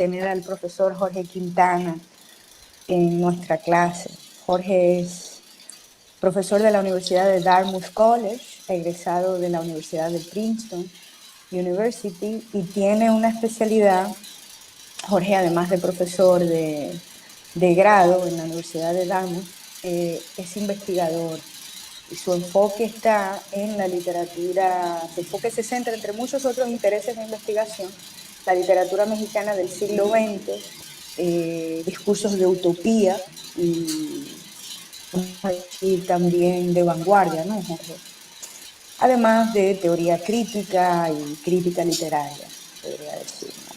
tener al profesor Jorge Quintana en nuestra clase. Jorge es profesor de la Universidad de Dartmouth College, egresado de la Universidad de Princeton University, y tiene una especialidad. Jorge, además de profesor de grado en la Universidad de Dartmouth, es investigador, y su enfoque está en la literatura. Su enfoque se centra, entre muchos otros intereses de investigación, la literatura mexicana del siglo XX, discursos de utopía y también de vanguardia, ¿no, Jorge? Además de teoría crítica y crítica literaria, podría decir, ¿no?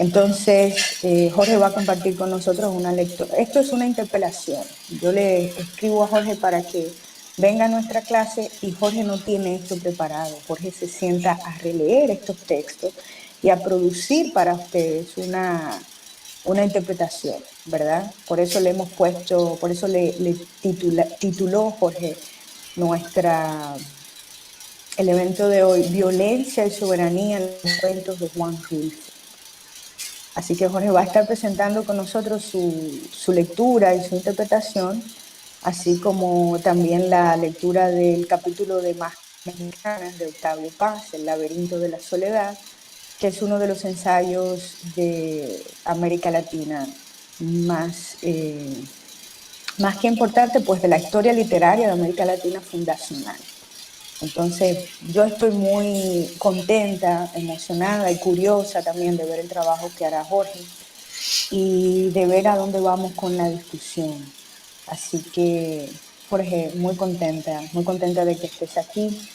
Entonces, Jorge va a compartir con nosotros una lectura. Esto es una interpelación. Yo le escribo a Jorge para que venga a nuestra clase, y Jorge no tiene esto preparado. Jorge se sienta a releer estos textos y a producir para ustedes una interpretación, ¿verdad? Por eso le hemos puesto, por eso le tituló Jorge el evento de hoy, Violencia y Soberanía en los cuentos de Juan Rulfo. Así que Jorge va a estar presentando con nosotros su lectura y su interpretación, así como también la lectura del capítulo de Más Mexicanas de Octavio Paz, El laberinto de la soledad, que es uno de los ensayos de América Latina más que importante, pues de la historia literaria de América Latina fundacional. Entonces, yo estoy muy contenta, emocionada y curiosa también de ver el trabajo que hará Jorge y de ver a dónde vamos con la discusión. Así que, Jorge, muy contenta de que estés aquí.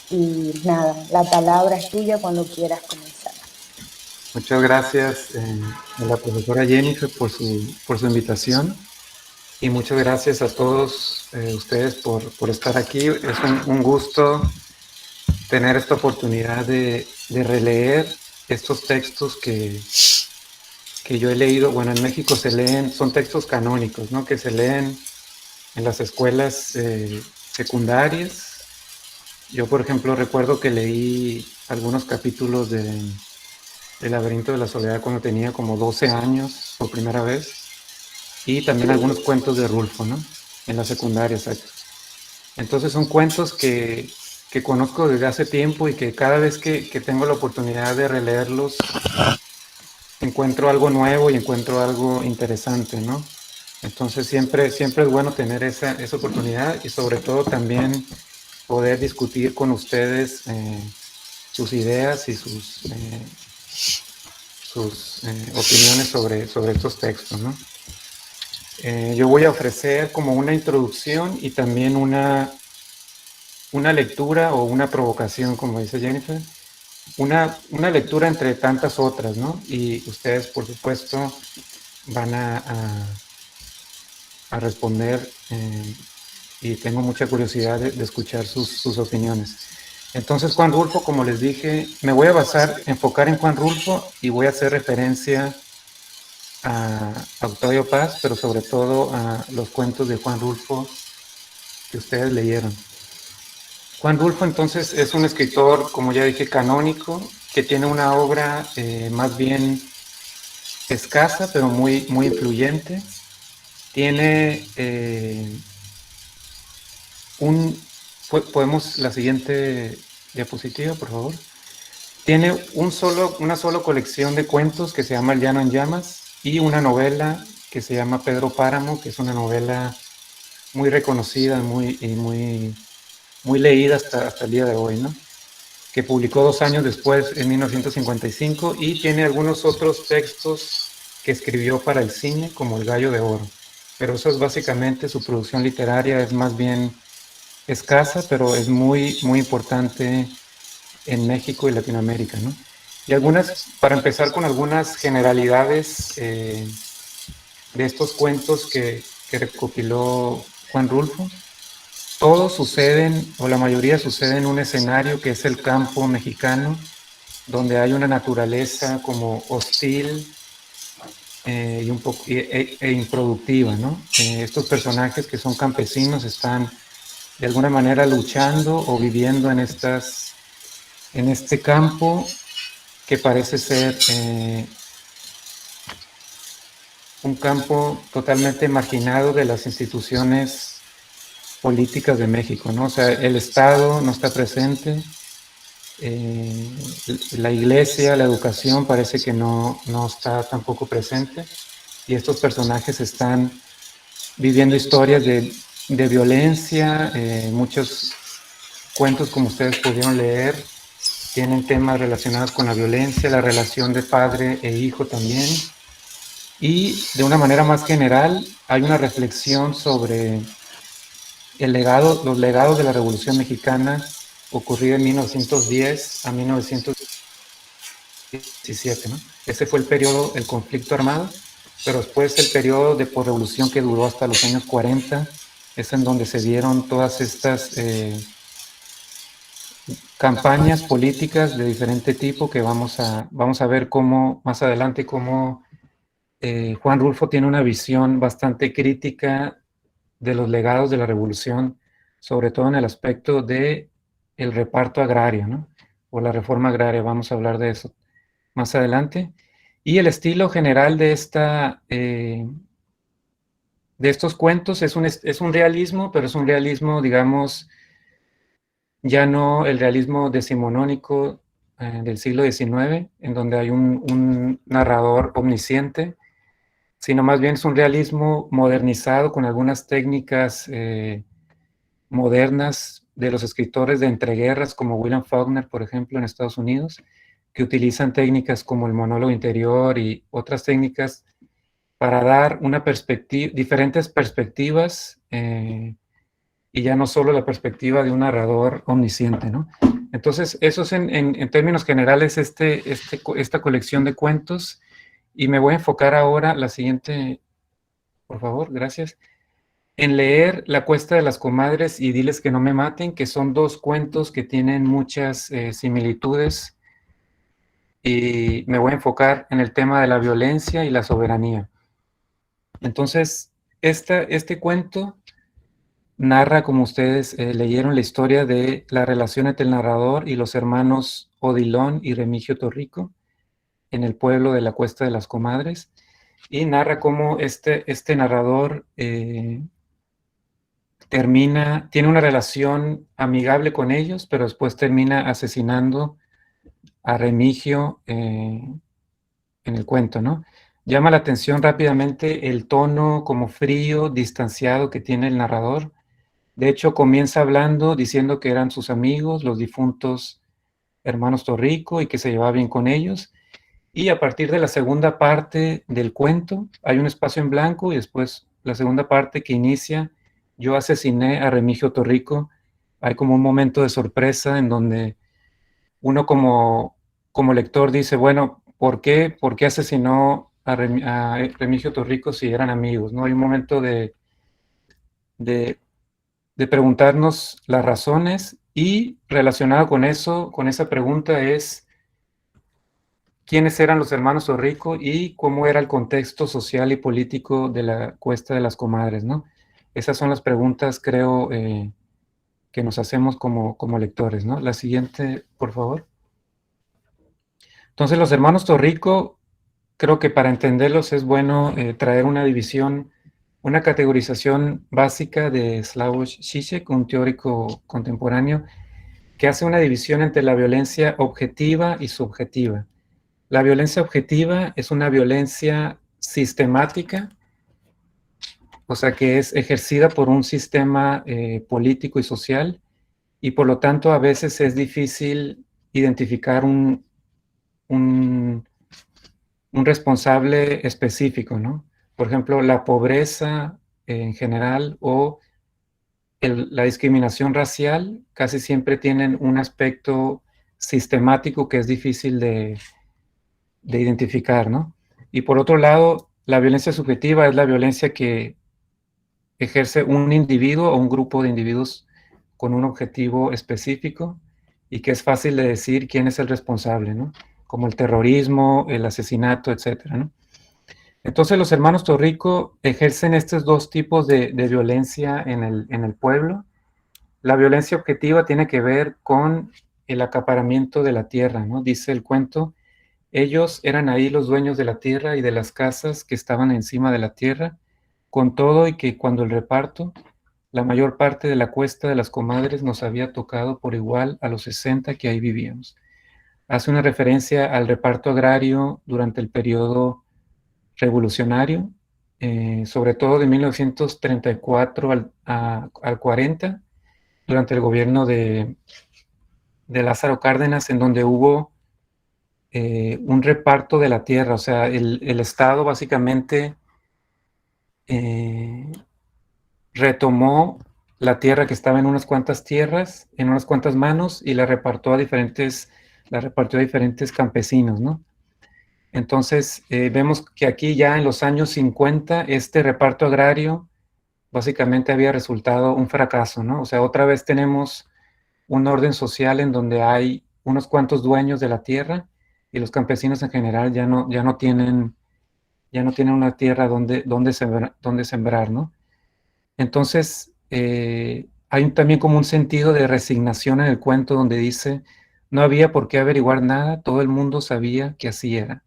Y nada, la palabra es tuya cuando quieras comenzar. Muchas gracias a la profesora Jennifer por su invitación, y muchas gracias a todos ustedes por estar aquí. Es un gusto tener esta oportunidad de releer estos textos que yo he leído. Bueno, en México se leen, son textos canónicos, ¿no? Que se leen en las escuelas secundarias. Yo, por ejemplo, recuerdo que leí algunos capítulos de El laberinto de la soledad cuando tenía como 12 años por primera vez, y también algunos cuentos de Rulfo, ¿no? En la secundaria, exacto. Entonces son cuentos que conozco desde hace tiempo, y que cada vez que tengo la oportunidad de releerlos encuentro algo nuevo y encuentro algo interesante, ¿no? Entonces siempre es bueno tener esa oportunidad, y sobre todo también poder discutir con ustedes sus ideas y sus opiniones sobre estos textos, ¿no? Yo voy a ofrecer como una introducción y también una lectura o una provocación, como dice Jennifer, una lectura entre tantas otras, ¿no? Y ustedes, por supuesto, van a responder, y tengo mucha curiosidad de escuchar sus opiniones. Entonces, Juan Rulfo, como les dije, me voy a enfocar en Juan Rulfo, y voy a hacer referencia a Octavio Paz, pero sobre todo a los cuentos de Juan Rulfo que ustedes leyeron. Juan Rulfo, entonces, es un escritor, como ya dije, canónico, que tiene una obra más bien escasa, pero muy influyente. Tiene podemos la siguiente diapositiva, por favor. Tiene una sola colección de cuentos que se llama El llano en llamas, y una novela que se llama Pedro Páramo, que es una novela muy reconocida, muy leída hasta el día de hoy, ¿no? Que publicó 2 años después, en 1955, y tiene algunos otros textos que escribió para el cine, como El gallo de oro. Pero eso es básicamente su producción literaria, es más bien escasa, pero es muy importante en México y Latinoamérica, ¿no? Y para empezar con algunas generalidades de estos cuentos que recopiló Juan Rulfo. Todos suceden, o la mayoría sucede en un escenario que es el campo mexicano, donde hay una naturaleza como hostil y improductiva, ¿no? Estos personajes que son campesinos están de alguna manera luchando o viviendo en este campo que parece ser un campo totalmente marginado de las instituciones políticas de México, ¿no? O sea, el Estado no está presente, la iglesia, la educación parece que no está tampoco presente, y estos personajes están viviendo historias de violencia, muchos cuentos, como ustedes pudieron leer, tienen temas relacionados con la violencia, la relación de padre e hijo también, y de una manera más general hay una reflexión sobre los legados de la Revolución Mexicana ocurrida en 1910 a 1917, ¿no? Ese fue el periodo, el conflicto armado, pero después el periodo de posrevolución que duró hasta los años 40, es en donde se dieron todas estas campañas políticas de diferente tipo que vamos a ver cómo más adelante cómo Juan Rulfo tiene una visión bastante crítica de los legados de la revolución, sobre todo en el aspecto de el reparto agrario, ¿no? O la reforma agraria, vamos a hablar de eso más adelante. Y el estilo general de estos cuentos es un realismo, pero es un realismo, digamos, ya no el realismo decimonónico del siglo XIX, en donde hay un narrador omnisciente, sino más bien es un realismo modernizado con algunas técnicas modernas de los escritores de entreguerras, como William Faulkner, por ejemplo, en Estados Unidos, que utilizan técnicas como el monólogo interior y otras técnicas para dar diferentes perspectivas, y ya no solo la perspectiva de un narrador omnisciente, ¿no? Entonces, eso es en términos generales esta colección de cuentos, y me voy a enfocar ahora, la siguiente, por favor, gracias, en leer La Cuesta de las Comadres y Diles que no me maten, que son dos cuentos que tienen muchas similitudes, y me voy a enfocar en el tema de la violencia y la soberanía. Entonces, este cuento narra, como ustedes leyeron, la historia de la relación entre el narrador y los hermanos Odilon y Remigio Torrico en el pueblo de la Cuesta de las Comadres, y narra cómo este narrador tiene una relación amigable con ellos, pero después termina asesinando a Remigio en el cuento, ¿no? Llama la atención rápidamente el tono como frío, distanciado que tiene el narrador. De hecho, comienza hablando, diciendo que eran sus amigos, los difuntos hermanos Torrico, y que se llevaba bien con ellos. Y a partir de la segunda parte del cuento, hay un espacio en blanco y después la segunda parte que inicia: yo asesiné a Remigio Torrico. Hay como un momento de sorpresa en donde uno como lector dice, bueno, ¿por qué asesinó a Remigio Torrico si eran amigos? ¿No? Hay un momento de, de preguntarnos las razones, y relacionado con eso, con esa pregunta es quiénes eran los hermanos Torrico y cómo era el contexto social y político de la Cuesta de las Comadres, ¿no? Esas son las preguntas, creo, que nos hacemos como lectores, ¿no? La siguiente, por favor. Entonces, los hermanos Torrico, creo que para entenderlos es bueno traer una división, una categorización básica de Slavoj Žižek, un teórico contemporáneo, que hace una división entre la violencia objetiva y subjetiva. La violencia objetiva es una violencia sistemática, o sea, que es ejercida por un sistema político y social, y por lo tanto a veces es difícil identificar un, un responsable específico, ¿no? Por ejemplo, la pobreza en general o la discriminación racial casi siempre tienen un aspecto sistemático que es difícil de identificar, ¿no? Y por otro lado, la violencia subjetiva es la violencia que ejerce un individuo o un grupo de individuos con un objetivo específico, y que es fácil de decir quién es el responsable, ¿no? Como el terrorismo, el asesinato, etcétera, ¿no? Entonces los hermanos Torrico ejercen estos dos tipos de violencia en el pueblo. La violencia objetiva tiene que ver con el acaparamiento de la tierra, ¿no? Dice el cuento Ellos eran ahí los dueños de la tierra y de las casas que estaban encima de la tierra, con todo y que cuando el reparto, la mayor parte de la cuesta de las comadres nos había tocado por igual a los 60 que ahí vivíamos. Hace una referencia al reparto agrario durante el periodo revolucionario, sobre todo de 1934 al 40, durante el gobierno de Lázaro Cárdenas, en donde hubo un reparto de la tierra, o sea, el Estado básicamente retomó la tierra que estaba en unas cuantas tierras, en unas cuantas manos, y la repartió a diferentes campesinos, ¿no? Entonces, vemos que aquí ya en los años 50, este reparto agrario básicamente había resultado un fracaso, ¿no? O sea, otra vez tenemos un orden social en donde hay unos cuantos dueños de la tierra y los campesinos en general ya no tienen una tierra donde sembrar, ¿no? Entonces, hay también como un sentido de resignación en el cuento donde dice, no había por qué averiguar nada, todo el mundo sabía que así era.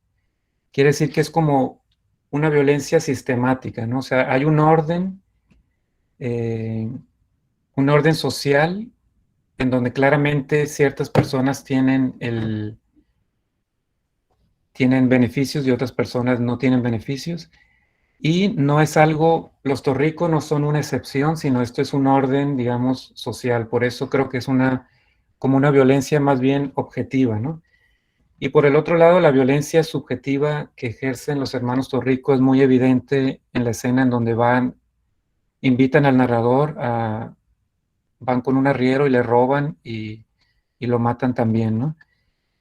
Quiere decir que es como una violencia sistemática, ¿no? O sea, hay eh, un orden social en donde claramente ciertas personas tienen beneficios y otras personas no tienen beneficios. Y no es algo, los torricos no son una excepción, sino esto es un orden, digamos, social. Por eso creo que es como una violencia más bien objetiva, ¿no? Y por el otro lado, la violencia subjetiva que ejercen los hermanos Torrico es muy evidente en la escena en donde invitan al narrador, van con un arriero y le roban y lo matan también, ¿no?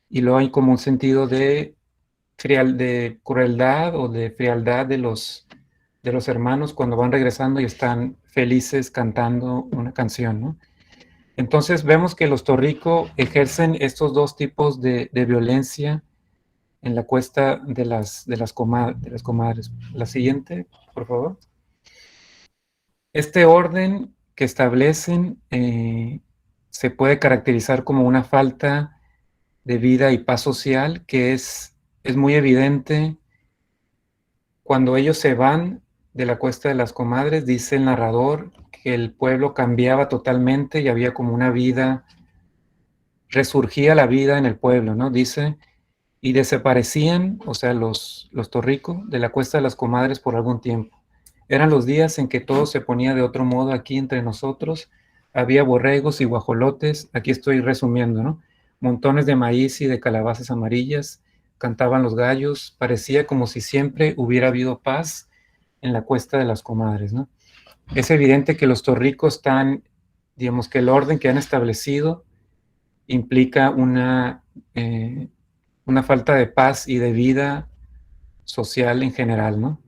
Y luego hay como un sentido de crueldad o de frialdad de los hermanos cuando van regresando y están felices cantando una canción, ¿no? Entonces vemos que los Torrico ejercen estos dos tipos de violencia en la cuesta de las comadres. La siguiente, por favor. Este orden que establecen se puede caracterizar como una falta de vida y paz social que es muy evidente cuando ellos se van de la cuesta de las comadres. Dice el narrador que el pueblo cambiaba totalmente y había como una vida, resurgía la vida en el pueblo, ¿no? Dice, y desaparecían, o sea, los Torrico, de la cuesta de las comadres por algún tiempo. Eran los días en que todo se ponía de otro modo aquí entre nosotros. Había borregos y guajolotes, aquí estoy resumiendo, ¿no? Montones de maíz y de calabazas amarillas, cantaban los gallos, parecía como si siempre hubiera habido paz en la cuesta de las comadres, ¿no? Es evidente que los torricos digamos que el orden que han establecido implica una falta de paz y de vida social en general, ¿no?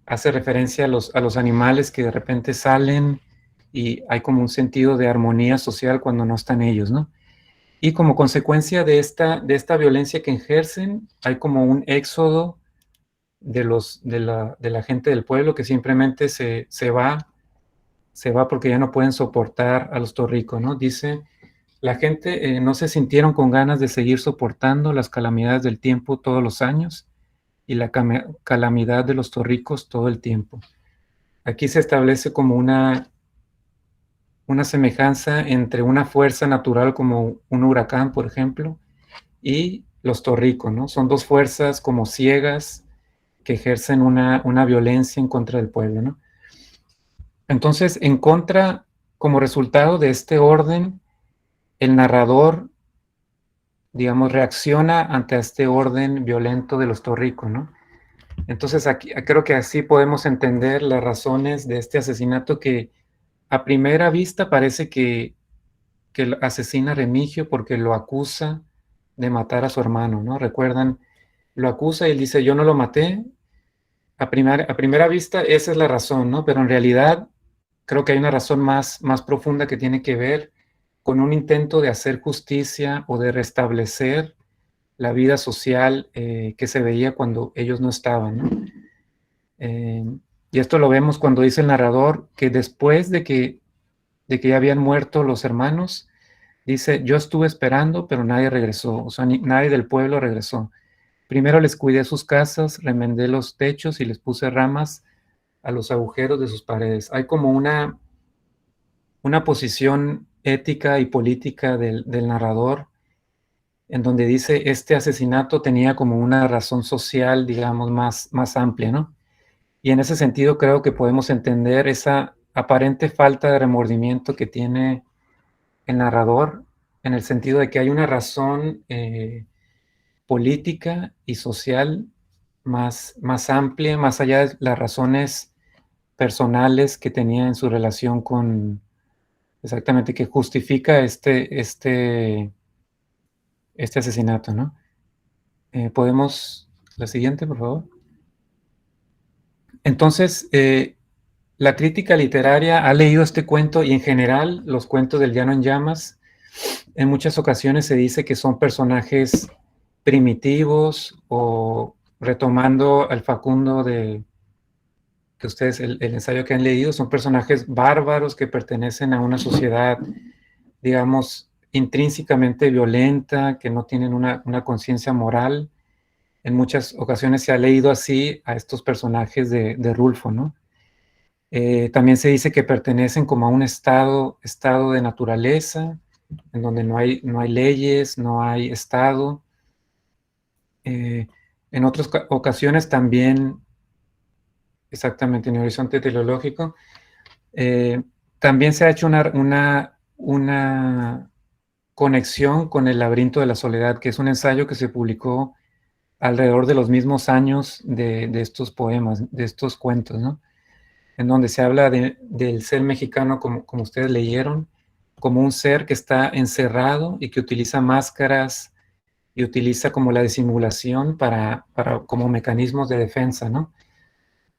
Hace referencia a los animales que de repente salen y hay como un sentido de armonía social cuando no están ellos, ¿no? Y como consecuencia de esta violencia que ejercen, hay como un éxodo de la gente del pueblo que simplemente se va porque ya no pueden soportar a los torricos, ¿no? Dice, la gente no se sintieron con ganas de seguir soportando las calamidades del tiempo todos los años y la calamidad de los torricos todo el tiempo. Aquí se establece como una semejanza entre una fuerza natural como un huracán, por ejemplo, y los torricos, ¿no? Son dos fuerzas como ciegas que ejercen una violencia en contra del pueblo, ¿no? Entonces, como resultado de este orden, el narrador, digamos, reacciona ante este orden violento de los torricos, ¿no? Entonces, aquí creo que así podemos entender las razones de este asesinato que a primera vista parece que asesina a Remigio porque lo acusa de matar a su hermano, ¿no? Recuerdan, lo acusa y él dice, yo no lo maté. A primera vista esa es la razón, ¿no? Pero en realidad creo que hay una razón más profunda que tiene que ver con un intento de hacer justicia o de restablecer la vida social que se veía cuando ellos no estaban, ¿no? Y esto lo vemos cuando dice el narrador que después de que ya habían muerto los hermanos, dice, yo estuve esperando, pero nadie regresó, o sea, nadie del pueblo regresó. Primero les cuidé sus casas, remendé los techos y les puse ramas a los agujeros de sus paredes. Hay como una posición ética y política del narrador en donde dice este asesinato tenía como una razón social, digamos, más amplia, ¿no? Y en ese sentido creo que podemos entender esa aparente falta de remordimiento que tiene el narrador, en el sentido de que hay una razón política y social más amplia, más allá de las razones personales que tenía en su relación con, exactamente, que justifica este asesinato, ¿no? La siguiente, por favor. Entonces, la crítica literaria ha leído este cuento y en general los cuentos del Llano en Llamas, en muchas ocasiones se dice que son personajes primitivos o retomando al Facundo que ustedes, el ensayo que han leído, son personajes bárbaros que pertenecen a una sociedad, digamos, intrínsecamente violenta, que no tienen una conciencia moral. En muchas ocasiones se ha leído así a estos personajes de Rulfo, ¿no? También se dice que pertenecen como a un estado de naturaleza, en donde no hay leyes, no hay Estado. En otras ocasiones también, exactamente en el horizonte teleológico, también se ha hecho una conexión con El laberinto de la soledad, que es un ensayo que se publicó alrededor de los mismos años de estos poemas, de estos cuentos, ¿no? En donde se habla del ser mexicano, como ustedes leyeron, como un ser que está encerrado y que utiliza máscaras y utiliza como la disimulación como mecanismos de defensa, ¿no?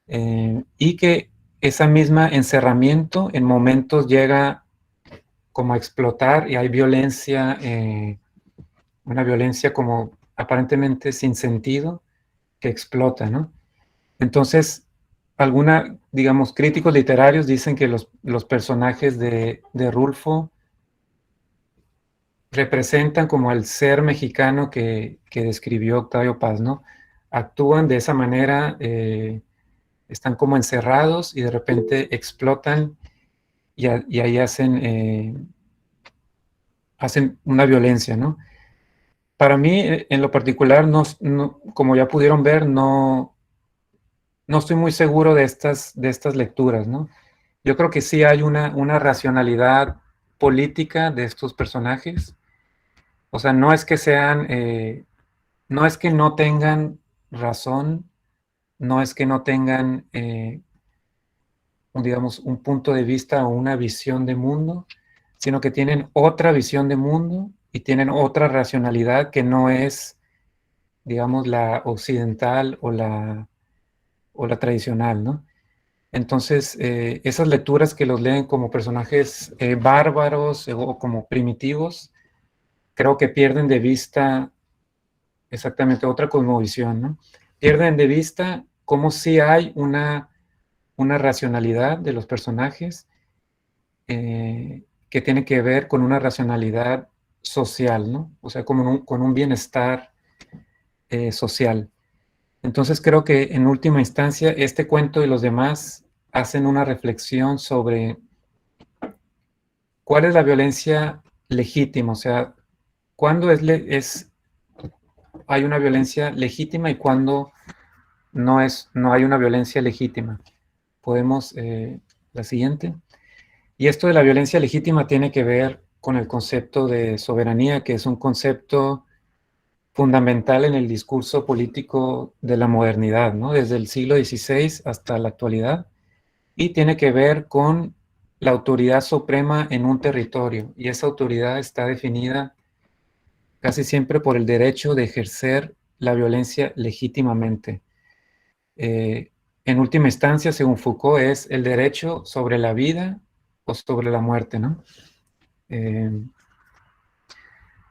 Y que esa misma encerramiento en momentos llega como a explotar y hay violencia, una violencia como aparentemente sin sentido que explota, ¿no? Entonces, digamos, críticos literarios dicen que los personajes de Rulfo representan como el ser mexicano que describió Octavio Paz, ¿no? Actúan de esa manera, están como encerrados y de repente explotan y ahí hacen una violencia, ¿no? Para mí, en lo particular, como ya pudieron ver, no estoy muy seguro de estas lecturas, ¿no? Yo creo que sí hay una racionalidad política de estos personajes. O sea, no es que no tengan razón, no es que no tengan, digamos, un punto de vista o una visión de mundo, sino que tienen otra visión de mundo y tienen otra racionalidad que no es, digamos, la occidental o la tradicional, ¿no? Entonces, esas lecturas que los leen como personajes bárbaros o como primitivos, creo que pierden de vista exactamente otra cosmovisión, ¿no? Pierden de vista cómo sí hay una racionalidad de los personajes que tiene que ver con una racionalidad social, ¿no? O sea, con un bienestar social. Entonces creo que en última instancia este cuento y los demás hacen una reflexión sobre cuál es la violencia legítima, o sea, cuándo hay una violencia legítima y cuándo no hay una violencia legítima. Podemos, la siguiente. Y esto de la violencia legítima tiene que ver con el concepto de soberanía, que es un concepto fundamental en el discurso político de la modernidad, ¿no? Desde el siglo XVI hasta la actualidad, y tiene que ver con la autoridad suprema en un territorio, y esa autoridad está definida casi siempre por el derecho de ejercer la violencia legítimamente. En última instancia, según Foucault, es el derecho sobre la vida o sobre la muerte, ¿no? Eh,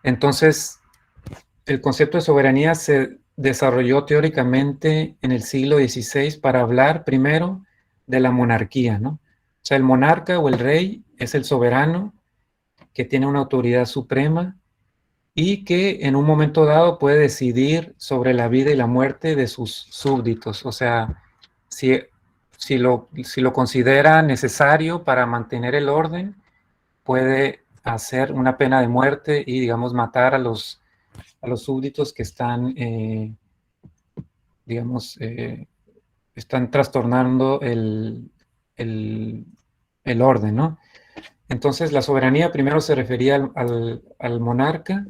entonces, el concepto de soberanía se desarrolló teóricamente en el siglo XVI para hablar primero de la monarquía, ¿no? O sea, el monarca o el rey es el soberano que tiene una autoridad suprema y que en un momento dado puede decidir sobre la vida y la muerte de sus súbditos. O sea, si lo considera necesario para mantener el orden, puede hacer una pena de muerte y, digamos, matar a los súbditos que están, digamos, están trastornando el orden, ¿no? Entonces, la soberanía primero se refería al monarca,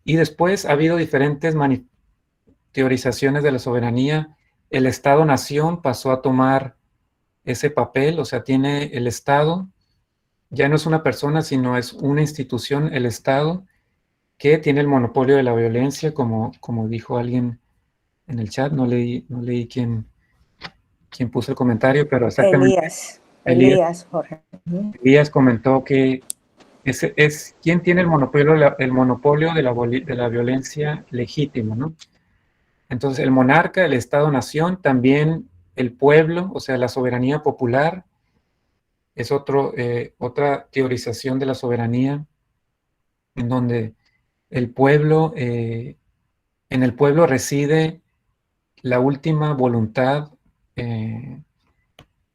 y después ha habido diferentes teorizaciones de la soberanía. El Estado-nación pasó a tomar ese papel, o sea, tiene el Estado, ya no es una persona, sino es una institución, el Estado, que tiene el monopolio de la violencia, como dijo alguien en el chat. No leí quién puso el comentario, pero exactamente Elías, Jorge. Elías comentó que es quien tiene el monopolio de la violencia legítima, ¿no? Entonces, el monarca, el Estado-nación, también el pueblo, o sea, la soberanía popular, es otra teorización de la soberanía, en donde el pueblo, en el pueblo reside la última voluntad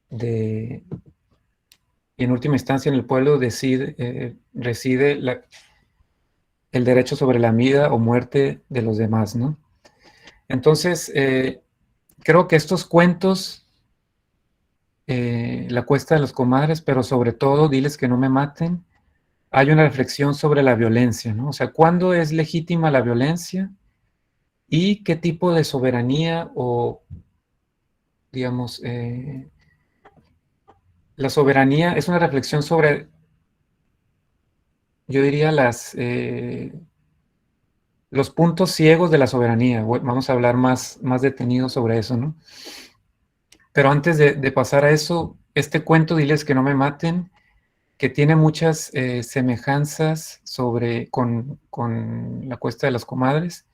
de, y en última instancia en el pueblo reside el derecho sobre la vida o muerte de los demás, ¿no? Entonces, creo que estos cuentos, La cuesta de las comadres, pero sobre todo Diles que no me maten, hay una reflexión sobre la violencia, ¿no? O sea, ¿cuándo es legítima la violencia? ¿Y qué tipo de soberanía o, digamos, la soberanía es una reflexión sobre, yo diría, los puntos ciegos de la soberanía? Vamos a hablar más detenido sobre eso, ¿no? Pero antes de pasar a eso, este cuento, Diles que no me maten, que tiene muchas semejanzas con La cuesta de las comadres,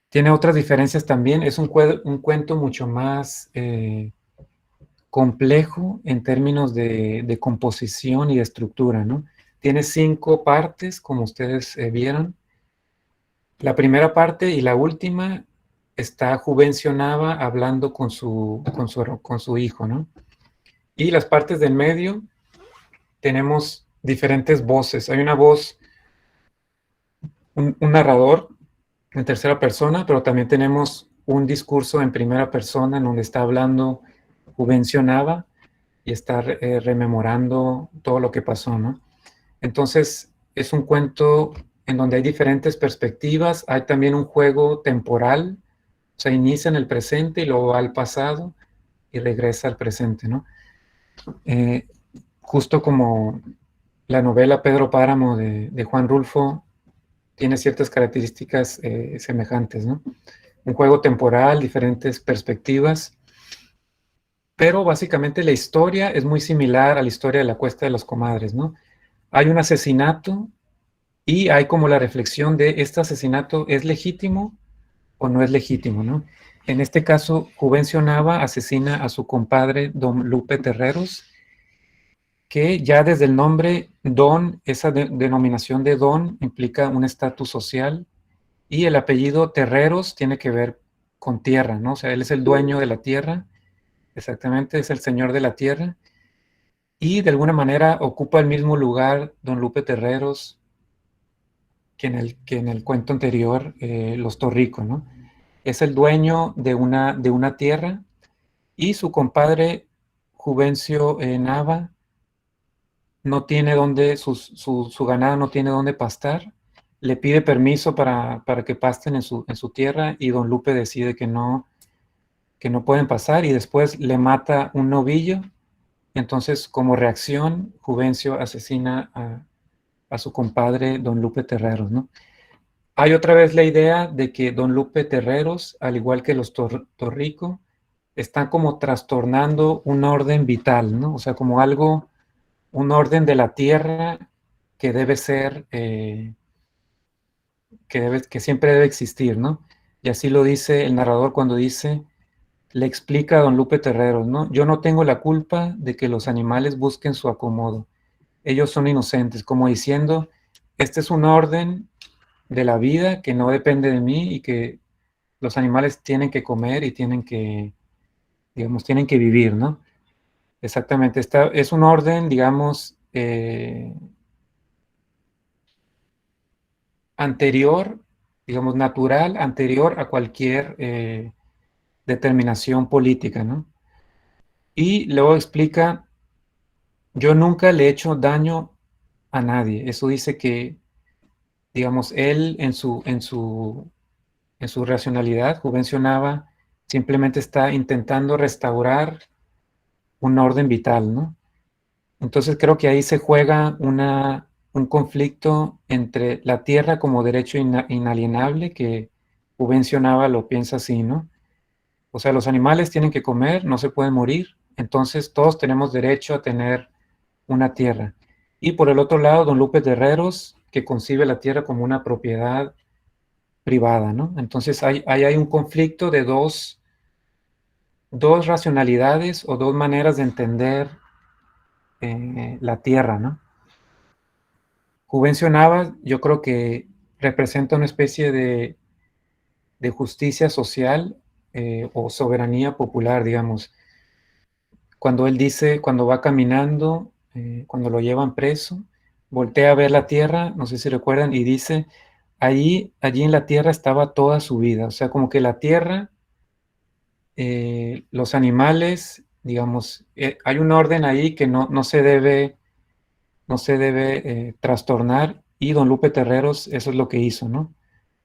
tiene otras diferencias también. Es un cuento mucho más complejo en términos de composición y de estructura, ¿no? Tiene 5 partes, como ustedes vieron. La primera parte y la última está Juvencio Nava hablando con su hijo, ¿no? Y las partes del medio tenemos diferentes voces. Hay una voz, un narrador en tercera persona, pero también tenemos un discurso en primera persona en donde está hablando Juvencio Nava y está rememorando todo lo que pasó, ¿no? Entonces, es un cuento en donde hay diferentes perspectivas. Hay también un juego temporal, o sea, inicia en el presente y luego va al pasado y regresa al presente, ¿no? Eh, Justo como la novela Pedro Páramo de Juan Rulfo tiene ciertas características semejantes, ¿no? Un juego temporal, diferentes perspectivas, pero básicamente la historia es muy similar a la historia de La cuesta de las comadres, ¿no? Hay un asesinato y hay como la reflexión de este asesinato, ¿es legítimo o no es legítimo, ¿no? En este caso, Juvencio Nava asesina a su compadre don Lupe Terreros, que ya desde el nombre don, esa denominación de don implica un estatus social, y el apellido Terreros tiene que ver con tierra, ¿no? O sea, él es el dueño de la tierra, exactamente, es el señor de la tierra, y de alguna manera ocupa el mismo lugar don Lupe Terreros que en el cuento anterior, Los Torricos, ¿no? Es el dueño de una tierra, y su compadre Juvencio Nava no tiene dónde, su ganado no tiene dónde pastar, le pide permiso para que pasten en su tierra, y don Lupe decide que no pueden pasar, y después le mata un novillo. Entonces, como reacción, Juvencio asesina a su compadre don Lupe Terreros, ¿no? Hay otra vez la idea de que don Lupe Terreros, al igual que los Torrico, están como trastornando un orden vital, ¿no? O sea, como un orden de la tierra que debe ser, que siempre debe existir, ¿no? Y así lo dice el narrador cuando le explica a don Lupe Terreros, ¿no? Yo no tengo la culpa de que los animales busquen su acomodo. Ellos son inocentes, como diciendo, este es un orden de la vida que no depende de mí y que los animales tienen que comer y tienen que, digamos, tienen que vivir, ¿no? Exactamente, es un orden, digamos, anterior, digamos, natural, anterior a cualquier determinación política, ¿no? Y luego explica, yo nunca le he hecho daño a nadie. Eso dice que, digamos, él en su racionalidad, Juvencio simplemente está intentando restaurar un orden vital, ¿no? Entonces creo que ahí se juega un conflicto entre la tierra como derecho inalienable, que Juvencio lo piensa así, ¿no? O sea, los animales tienen que comer, no se pueden morir, entonces todos tenemos derecho a tener una tierra. Y por el otro lado, don Lupe de Herreros, que concibe la tierra como una propiedad privada, ¿no? Entonces hay un conflicto de dos racionalidades o dos maneras de entender la tierra, ¿no? Juvencio Nava, yo creo que representa una especie de justicia social o soberanía popular, digamos. Cuando él dice, cuando va caminando, cuando lo llevan preso, voltea a ver la tierra, no sé si recuerdan, y dice, allí en la tierra estaba toda su vida. O sea, como que la tierra, los animales, digamos, hay un orden ahí que no se debe trastornar, y don Lupe Terreros eso es lo que hizo, ¿no?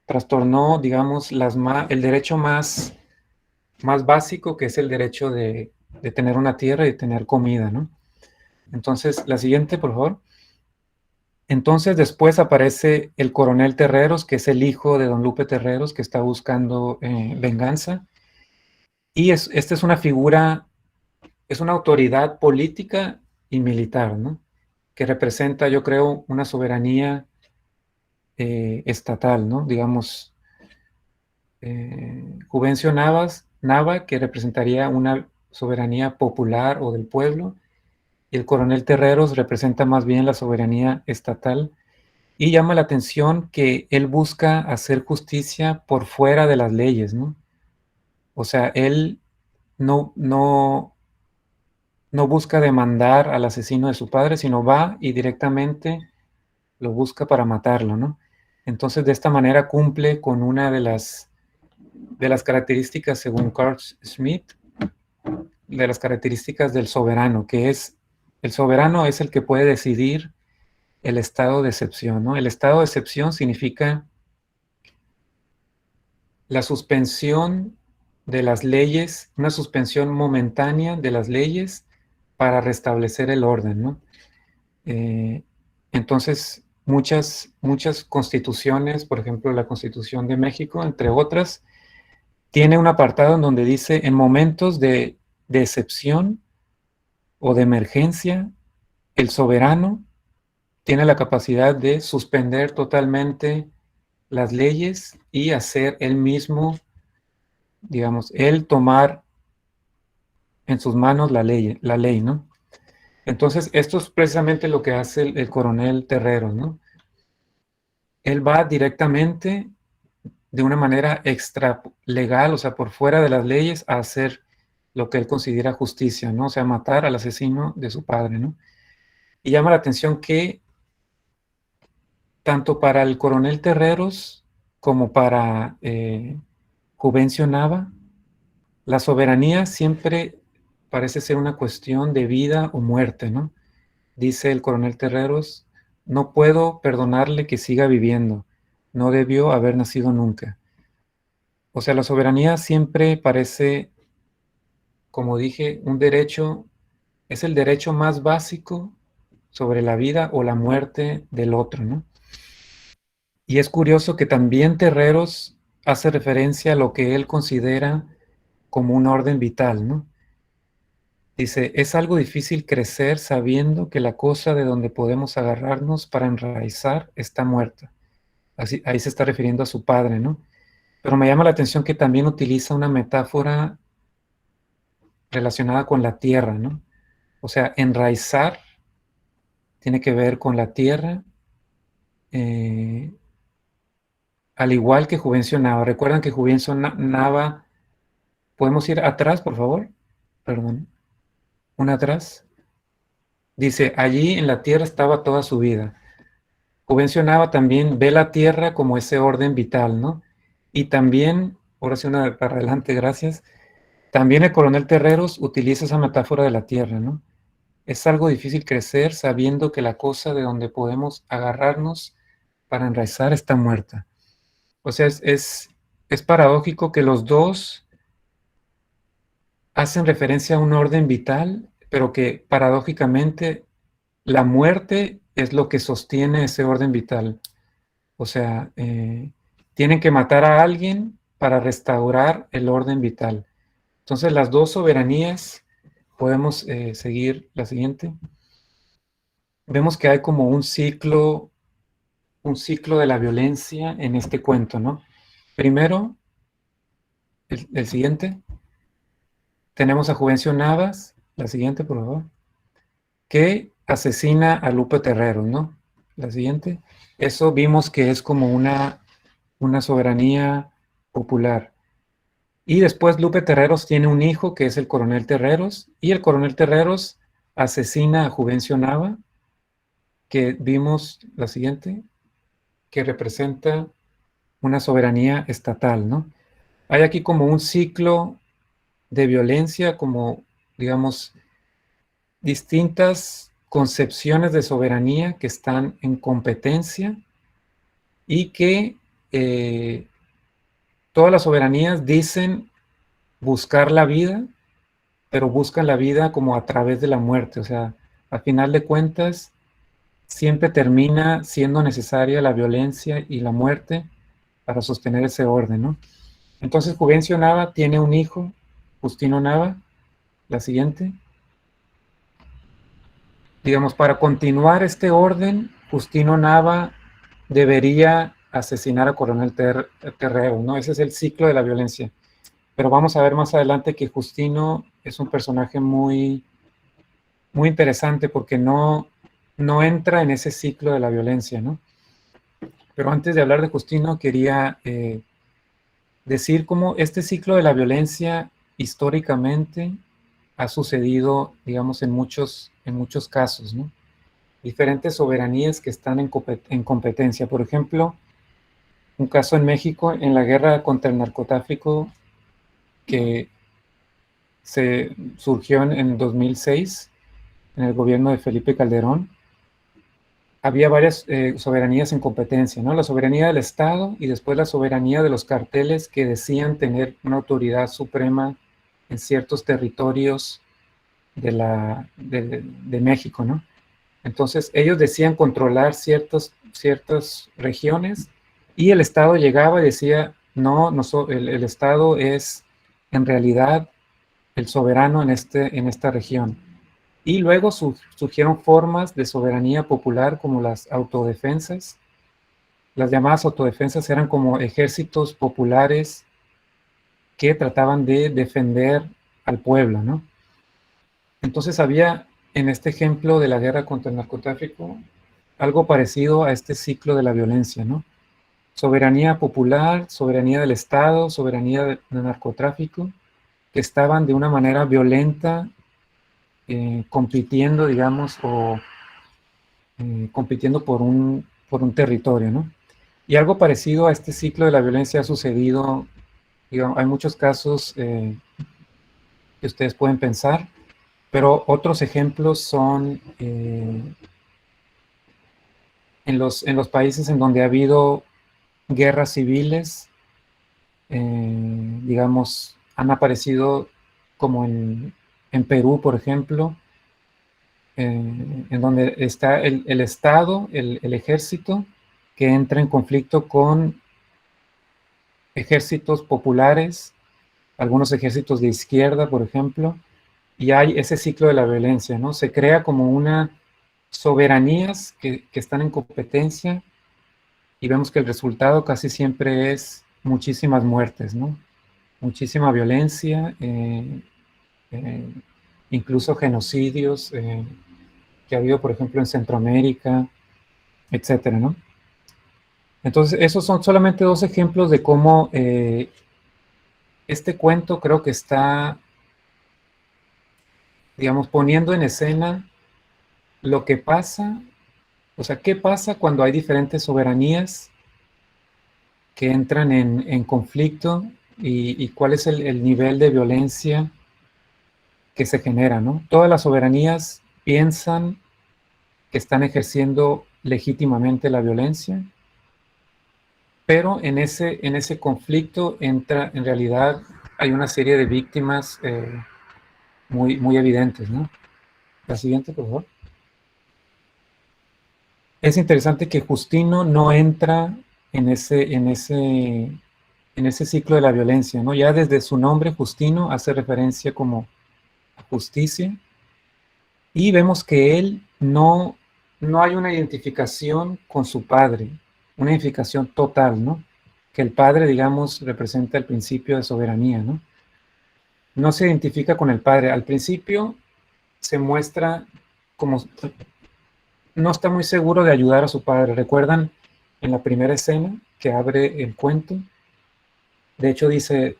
Trastornó, digamos, el derecho más básico, que es el derecho de tener una tierra y tener comida, ¿no? Entonces, la siguiente, por favor. Entonces, después aparece el coronel Terreros, que es el hijo de don Lupe Terreros, que está buscando venganza. Y esta es una figura, es una autoridad política y militar, ¿no? Que representa, yo creo, una soberanía estatal, ¿no? Digamos, Juvencio Nava, que representaría una soberanía popular o del pueblo, y el coronel Terreros representa más bien la soberanía estatal. Y llama la atención que él busca hacer justicia por fuera de las leyes, ¿no? O sea, él no, no, no busca demandar al asesino de su padre, sino va y directamente lo busca para matarlo, ¿no? Entonces, de esta manera cumple con una de las características, según Carl Schmitt, de las características del soberano, que es, el soberano es el que puede decidir el estado de excepción, ¿no? El estado de excepción significa la suspensión de las leyes, una suspensión momentánea de las leyes para restablecer el orden, ¿no? Eh, entonces, muchas constituciones, por ejemplo, la Constitución de México, entre otras, tiene un apartado en donde dice, en momentos de excepción o de emergencia, el soberano tiene la capacidad de suspender totalmente las leyes y hacer él mismo, digamos, él tomar en sus manos la ley, ¿no? Entonces, esto es precisamente lo que hace el coronel Terreros, ¿no? Él va directamente, de una manera extra legal, o sea, por fuera de las leyes, a hacer lo que él considera justicia, ¿no? O sea, matar al asesino de su padre, ¿no? Y llama la atención que tanto para el coronel Terreros como para Juvencio Nava, la soberanía siempre parece ser una cuestión de vida o muerte, ¿no? Dice el coronel Terreros, no puedo perdonarle que siga viviendo, no debió haber nacido nunca. O sea, la soberanía siempre parece, como dije, un derecho, es el derecho más básico sobre la vida o la muerte del otro, ¿no? Y es curioso que también Terreros hace referencia a lo que él considera como un orden vital, ¿no? Dice, es algo difícil crecer sabiendo que la cosa de donde podemos agarrarnos para enraizar está muerta. Así, ahí se está refiriendo a su padre, ¿no? Pero me llama la atención que también utiliza una metáfora relacionada con la tierra, ¿no? O sea, enraizar tiene que ver con la tierra, eh, al igual que Juvencio Nava. Recuerdan que Juvencio Nava, ¿podemos ir atrás, por favor? Perdón, una atrás. Dice, allí en la tierra estaba toda su vida. Juvencio Nava también ve la tierra como ese orden vital, ¿no? Y también, ahora sí una para adelante, gracias. También el coronel Terreros utiliza esa metáfora de la tierra, ¿no? Es algo difícil crecer sabiendo que la cosa de donde podemos agarrarnos para enraizar está muerta. O sea, es paradójico que los dos hacen referencia a un orden vital, pero que paradójicamente la muerte es lo que sostiene ese orden vital. O sea, tienen que matar a alguien para restaurar el orden vital. Entonces, las dos soberanías, podemos seguir la siguiente. Vemos que hay como un ciclo de la violencia en este cuento, ¿no? Primero, el siguiente, tenemos a Juvencio Navas, la siguiente, por favor, que asesina a Lupe Terreros, ¿no? La siguiente. Eso vimos que es como una soberanía popular. Y después Lupe Terreros tiene un hijo que es el coronel Terreros, y el coronel Terreros asesina a Juvencio Nava, que vimos la siguiente, que representa una soberanía estatal, ¿no? Hay aquí como un ciclo de violencia, como, digamos, distintas concepciones de soberanía que están en competencia y que todas las soberanías dicen buscar la vida, pero buscan la vida como a través de la muerte. O sea, al final de cuentas, siempre termina siendo necesaria la violencia y la muerte para sostener ese orden, ¿no? Entonces, Juvencio Nava tiene un hijo, Justino Nava, la siguiente. Digamos, para continuar este orden, Justino Nava debería asesinar a Coronel Terrero, ¿no? Ese es el ciclo de la violencia. Pero vamos a ver más adelante que Justino es un personaje muy, muy interesante porque no entra en ese ciclo de la violencia, ¿no? Pero antes de hablar de Justino, quería decir cómo este ciclo de la violencia históricamente ha sucedido, digamos, en muchos casos, ¿no? Diferentes soberanías que están en competencia. Por ejemplo, un caso en México, en la guerra contra el narcotráfico que se surgió en 2006, en el gobierno de Felipe Calderón, había varias soberanías en competencia, ¿no? La soberanía del Estado y después la soberanía de los carteles que decían tener una autoridad suprema en ciertos territorios de México, ¿no? Entonces ellos decían controlar ciertas regiones y el Estado llegaba y decía, no, el Estado es en realidad el soberano en esta región. Y luego surgieron formas de soberanía popular como las autodefensas. Las llamadas autodefensas eran como ejércitos populares que trataban de defender al pueblo, ¿no? Entonces había en este ejemplo de la guerra contra el narcotráfico algo parecido a este ciclo de la violencia, ¿no? Soberanía popular, soberanía del Estado, soberanía del narcotráfico, que estaban de una manera violenta compitiendo, digamos, o compitiendo por un territorio, ¿no? Y algo parecido a este ciclo de la violencia ha sucedido, digamos, hay muchos casos que ustedes pueden pensar, pero otros ejemplos son en los países en donde ha habido guerras civiles, digamos, han aparecido como en Perú, por ejemplo, en donde está el Estado, el ejército, que entra en conflicto con ejércitos populares, algunos ejércitos de izquierda, por ejemplo, y hay ese ciclo de la violencia, ¿no? Se crea como una soberanías que están en competencia y vemos que el resultado casi siempre es muchísimas muertes, ¿no? Muchísima violencia, eh, incluso genocidios que ha habido, por ejemplo, en Centroamérica, etcétera, ¿no? Entonces, esos son solamente dos ejemplos de cómo este cuento creo que está, digamos, poniendo en escena lo que pasa, o sea, qué pasa cuando hay diferentes soberanías que entran en conflicto y cuál es el nivel de violencia que se genera, ¿no? Todas las soberanías piensan que están ejerciendo legítimamente la violencia, pero en ese conflicto entra, en realidad, hay una serie de víctimas muy evidentes, ¿no? La siguiente, por favor. Es interesante que Justino no entra en ese ciclo de la violencia, ¿no? Ya desde su nombre, Justino, hace referencia como a justicia, y vemos que él no hay una identificación con su padre, una identificación total, ¿no? Que el padre, digamos, representa el principio de soberanía, ¿no? No se identifica con el padre. Al principio se muestra como no está muy seguro de ayudar a su padre. ¿Recuerdan en la primera escena que abre el cuento? De hecho dice,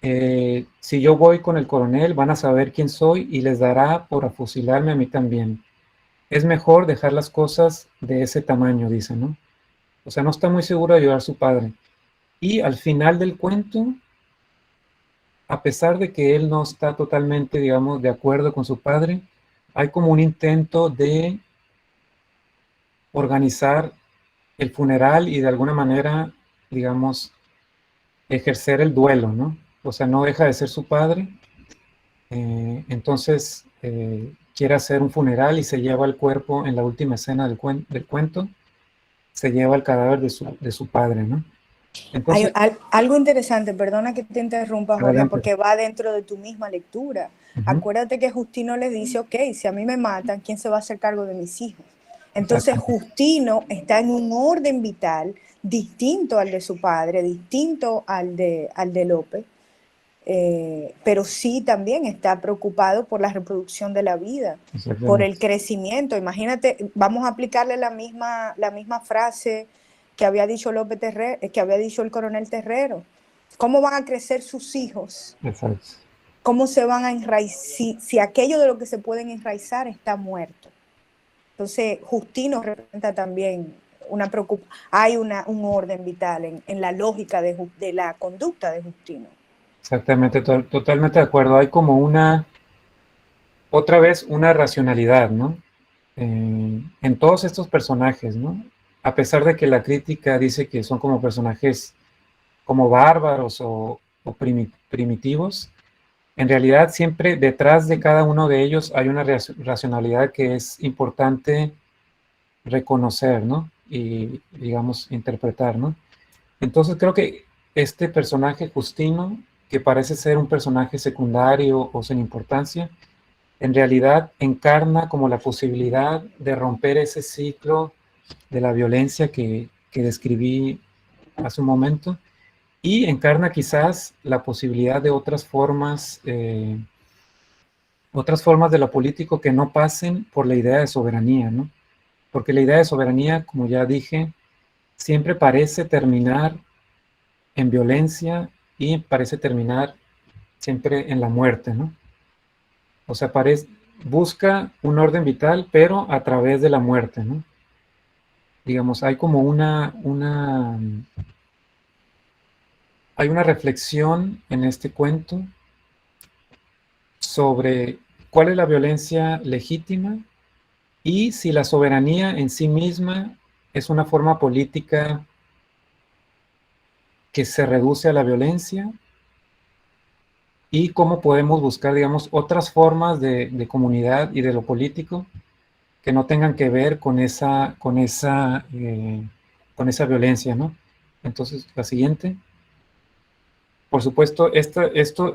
si yo voy con el coronel van a saber quién soy y les dará por afusilarme a mí también. Es mejor dejar las cosas de ese tamaño, dice, ¿no? O sea, no está muy seguro de ayudar a su padre. Y al final del cuento, a pesar de que él no está totalmente, digamos, de acuerdo con su padre, hay como un intento de organizar el funeral y de alguna manera, digamos, ejercer el duelo, ¿no? O sea, no deja de ser su padre, entonces quiere hacer un funeral y se lleva el cuerpo en la última escena del cuento, se lleva el cadáver de su padre, ¿no? Hay Entonces, algo interesante, perdona que te interrumpa, Jorge, adelante. porque va dentro de tu misma lectura. Ujú. Acuérdate que Justino le dice, ok, si a mí me matan, ¿quién se va a hacer cargo de mis hijos? Entonces Exactamente, Justino está en un orden vital distinto al de su padre, distinto al de López, pero sí también está preocupado por la reproducción de la vida, por exactamente. el crecimiento. Imagínate, vamos a aplicarle la misma frase que había dicho López Terrero, que había dicho el coronel Terrero. ¿Cómo van a crecer sus hijos? Exacto. ¿Cómo se van a enraizar? Si aquello de lo que se pueden enraizar está muerto. Entonces, Justino representa también una preocupación. Hay un orden vital en la lógica de la conducta de Justino. Exactamente, totalmente de acuerdo. Hay como otra vez, una racionalidad, ¿no? En todos estos personajes, ¿no? A pesar de que la crítica dice que son como personajes como bárbaros o primitivos, en realidad siempre detrás de cada uno de ellos hay una racionalidad que es importante reconocer, ¿no? Y, digamos, interpretar, ¿no? Entonces creo que este personaje Justino, que parece ser un personaje secundario o sin importancia, en realidad encarna como la posibilidad de romper ese ciclo de la violencia que describí hace un momento y encarna quizás la posibilidad de otras formas de lo político que no pasen por la idea de soberanía, ¿no? Porque la idea de soberanía, como ya dije, siempre parece terminar en violencia y parece terminar siempre en la muerte, ¿no? O sea, busca un orden vital, pero a través de la muerte, ¿no? Digamos, hay como hay una reflexión en este cuento sobre cuál es la violencia legítima y si la soberanía en sí misma es una forma política que se reduce a la violencia y cómo podemos buscar, digamos, otras formas de comunidad y de lo político que no tengan que ver con esa violencia, ¿no? Entonces, la siguiente. Por supuesto, esta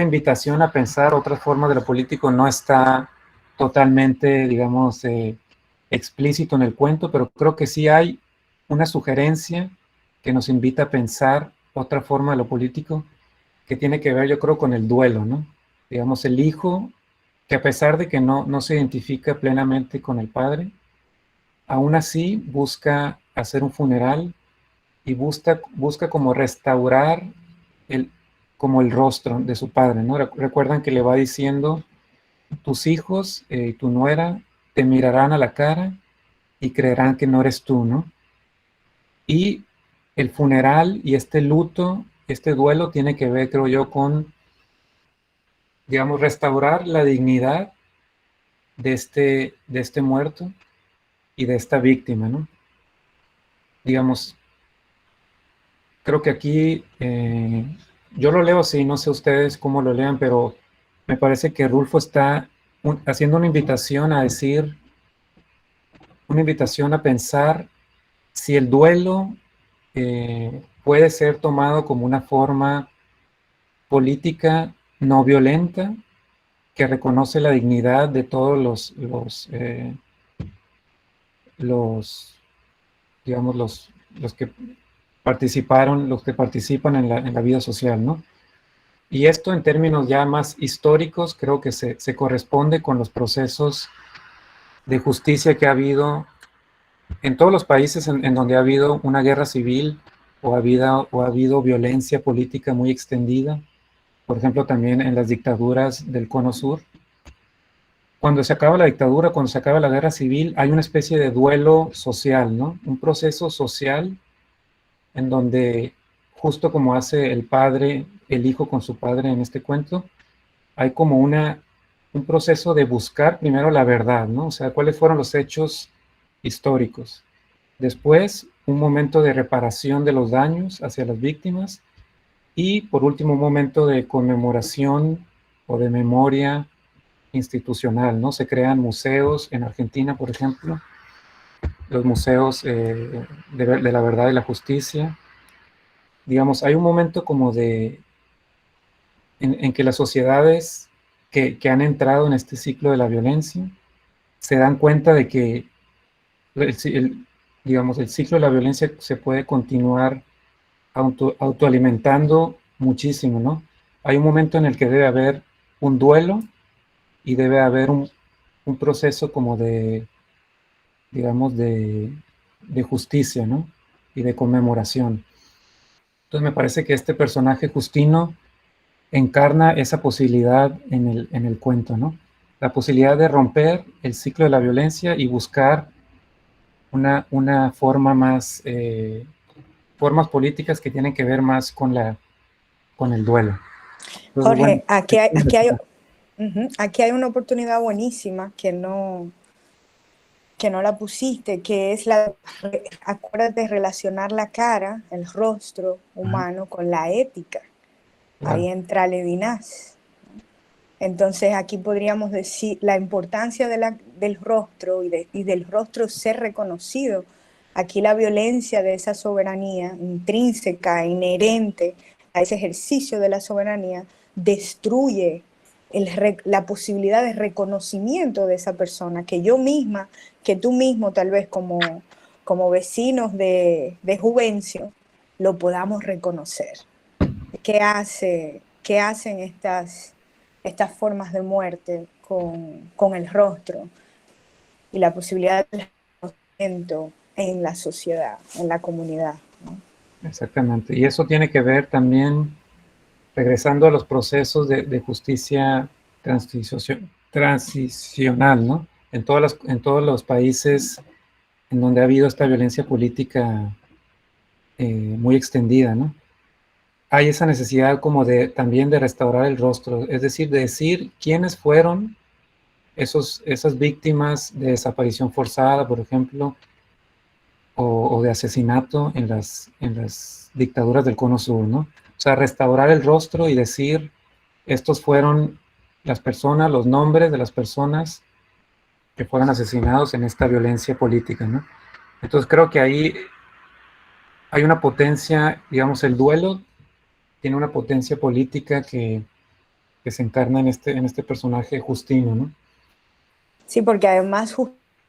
invitación a pensar otras formas de lo político no está totalmente, digamos, explícito en el cuento, pero creo que sí hay una sugerencia que nos invita a pensar otra forma de lo político que tiene que ver, yo creo, con el duelo, ¿no? Digamos, el hijo que a pesar de que no se identifica plenamente con el padre, aún así busca hacer un funeral y busca como restaurar como el rostro de su padre, ¿no? Recuerdan que le va diciendo, tus hijos y tu nuera te mirarán a la cara y creerán que no eres tú, ¿no? Y el funeral y este luto, este duelo tiene que ver, creo yo, con, digamos, restaurar la dignidad de este muerto y de esta víctima, ¿no? Digamos, creo que aquí, yo lo leo así, no sé ustedes cómo lo lean, pero me parece que Rulfo está haciendo una invitación a decir, una invitación a pensar si el duelo puede ser tomado como una forma política no violenta que reconoce la dignidad de todos los digamos, los que participaron, los que participan en la vida social, ¿no? Y esto en términos ya más históricos creo que se corresponde con los procesos de justicia que ha habido en todos los países en donde ha habido una guerra civil o ha habido violencia política muy extendida, por ejemplo también en las dictaduras del Cono Sur. Cuando se acaba la dictadura, cuando se acaba la guerra civil, hay una especie de duelo social, ¿no? Un proceso social en donde, justo como hace el padre, el hijo con su padre en este cuento, hay como un proceso de buscar primero la verdad, ¿no? O sea, cuáles fueron los hechos históricos. Después, un momento de reparación de los daños hacia las víctimas. Y por último, un momento de conmemoración o de memoria institucional, ¿no? Se crean museos en Argentina, por ejemplo, los museos de la verdad y la justicia. Digamos, hay un momento como en que las sociedades que han entrado en este ciclo de la violencia se dan cuenta de que digamos, el ciclo de la violencia se puede continuar autoalimentando muchísimo, ¿no? Hay un momento en el que debe haber un duelo y debe haber un proceso como de, digamos, de justicia, ¿no? Y de conmemoración. Entonces me parece que este personaje Justino encarna esa posibilidad en el cuento, ¿no? La posibilidad de romper el ciclo de la violencia y buscar una forma más, formas políticas que tienen que ver más con el duelo. Entonces, Jorge, bueno, aquí hay una oportunidad buenísima que no la pusiste, que es acuérdate, relacionar la cara, el rostro humano con la ética. claro. Ahí entra Levinas. Entonces aquí podríamos decir la importancia del rostro y del rostro ser reconocido. Aquí la violencia de esa soberanía intrínseca, inherente a ese ejercicio de la soberanía, destruye la posibilidad de reconocimiento de esa persona, que yo misma, que tú mismo tal vez como vecinos de Juvencio, lo podamos reconocer. ¿Qué hacen estas formas de muerte con el rostro y la posibilidad de reconocimiento en la sociedad, en la comunidad, ¿no? Exactamente. Y eso tiene que ver también, regresando a los procesos de justicia transicional, ¿no? En todos los países en donde ha habido esta violencia política muy extendida, ¿no? Hay esa necesidad como también de restaurar el rostro, es decir, de decir quiénes fueron esas víctimas de desaparición forzada, por ejemplo, o de asesinato en las dictaduras del Cono Sur, ¿no? O sea, restaurar el rostro y decir, estos fueron las personas, los nombres de las personas que fueron asesinados en esta violencia política, ¿no? Entonces creo que ahí hay una potencia, digamos, el duelo tiene una potencia política que se encarna en este personaje Justino, ¿no? Sí, porque además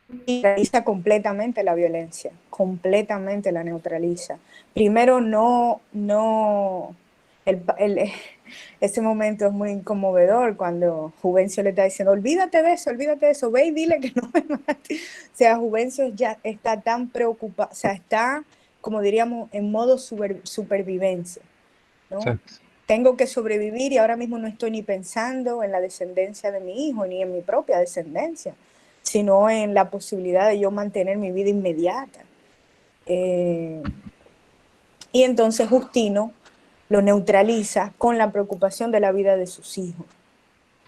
neutraliza completamente la violencia, completamente la neutraliza. Primero, no el, el, ese momento es muy conmovedor cuando Juvencio le está diciendo, olvídate de eso, ve y dile que no me mate. O sea, Juvencio ya está tan preocupado, o sea, está, como diríamos, en modo supervivencia, ¿no? Exacto. Tengo que sobrevivir y ahora mismo no estoy ni pensando en la descendencia de mi hijo, ni en mi propia descendencia, sino en la posibilidad de yo mantener mi vida inmediata. Eh, y entonces Justino lo neutraliza con la preocupación de la vida de sus hijos.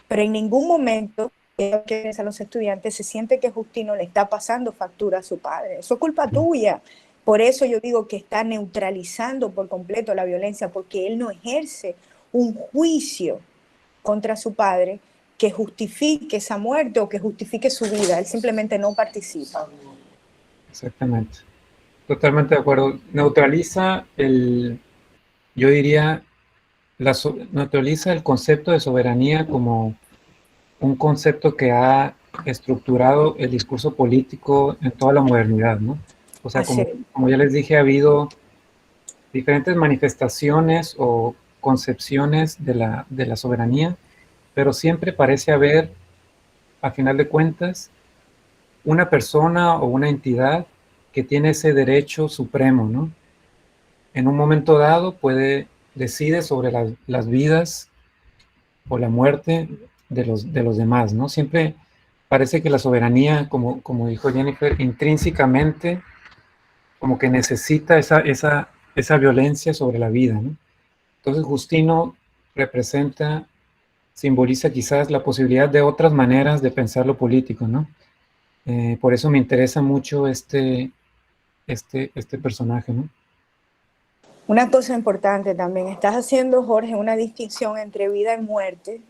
Pero en ningún momento que a los estudiantes se siente que Justino le está pasando factura a su padre. Eso es culpa tuya. Por eso yo digo que está neutralizando por completo la violencia, porque él no ejerce un juicio contra su padre que justifique esa muerte o que justifique su vida. Él simplemente no participa. Exactamente. Totalmente de acuerdo. Neutraliza yo diría, neutraliza el concepto de soberanía como un concepto que ha estructurado el discurso político en toda la modernidad, ¿no? O sea, Así, como ya les dije, ha habido diferentes manifestaciones o concepciones de la soberanía, pero siempre parece haber, a final de cuentas, una persona o una entidad que tiene ese derecho supremo, ¿no? En un momento dado decide sobre las vidas o la muerte de los demás, ¿no? Siempre parece que la soberanía, como dijo Jennifer, intrínsecamente como que necesita esa violencia sobre la vida, ¿no? Entonces Justino representa, simboliza quizás la posibilidad de otras maneras de pensar lo político, ¿no? Por eso me interesa mucho este personaje, ¿no? una cosa importante también, estás haciendo, Jorge, una distinción entre vida y muerte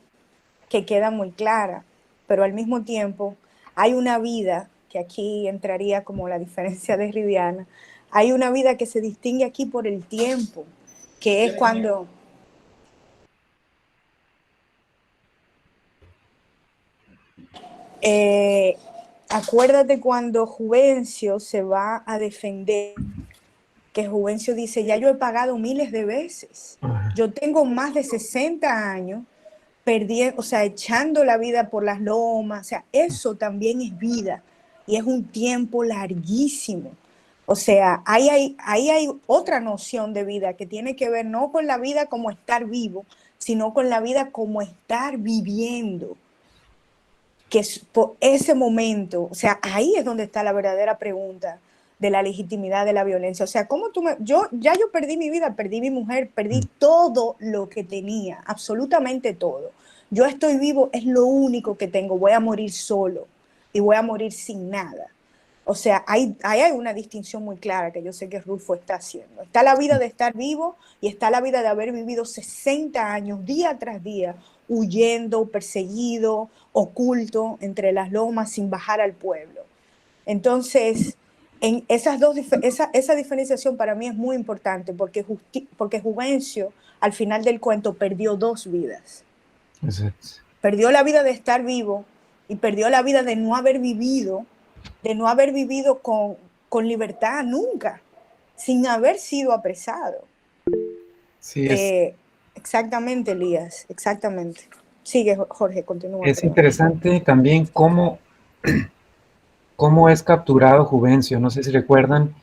que queda muy clara, pero al mismo tiempo hay una vida, que aquí entraría como la diferencia de Riviana, hay una vida que se distingue aquí por el tiempo, que es cuando... Eh, acuérdate cuando Juvencio se va a defender, que Juvencio dice, ya yo he pagado miles de veces, Ajá. yo tengo más de 60 años, perdiendo, o sea, echando la vida por las lomas, o sea, eso también es vida y es un tiempo larguísimo. O sea, ahí hay otra noción de vida que tiene que ver no con la vida como estar vivo, sino con la vida como estar viviendo, que es por ese momento, o sea, ahí es donde está la verdadera pregunta de la legitimidad de la violencia. O sea, ¿cómo yo perdí mi vida, perdí mi mujer, perdí todo lo que tenía, absolutamente todo. Yo estoy vivo, es lo único que tengo, voy a morir solo y voy a morir sin nada. O sea, ahí hay una distinción muy clara que yo sé que Rulfo está haciendo. Está la vida de estar vivo y está la vida de haber vivido 60 años, día tras día, huyendo, perseguido, oculto entre las lomas sin bajar al pueblo. Entonces, en esa diferenciación para mí es muy importante porque Juvencio al final del cuento perdió dos vidas. Exacto. Perdió la vida de estar vivo y perdió la vida de no haber vivido con libertad nunca, sin haber sido apresado. Sí, Exactamente, Elías, exactamente. Sigue, Jorge, continúa, es perdón. interesante también cómo es capturado Juvencio. No sé si recuerdan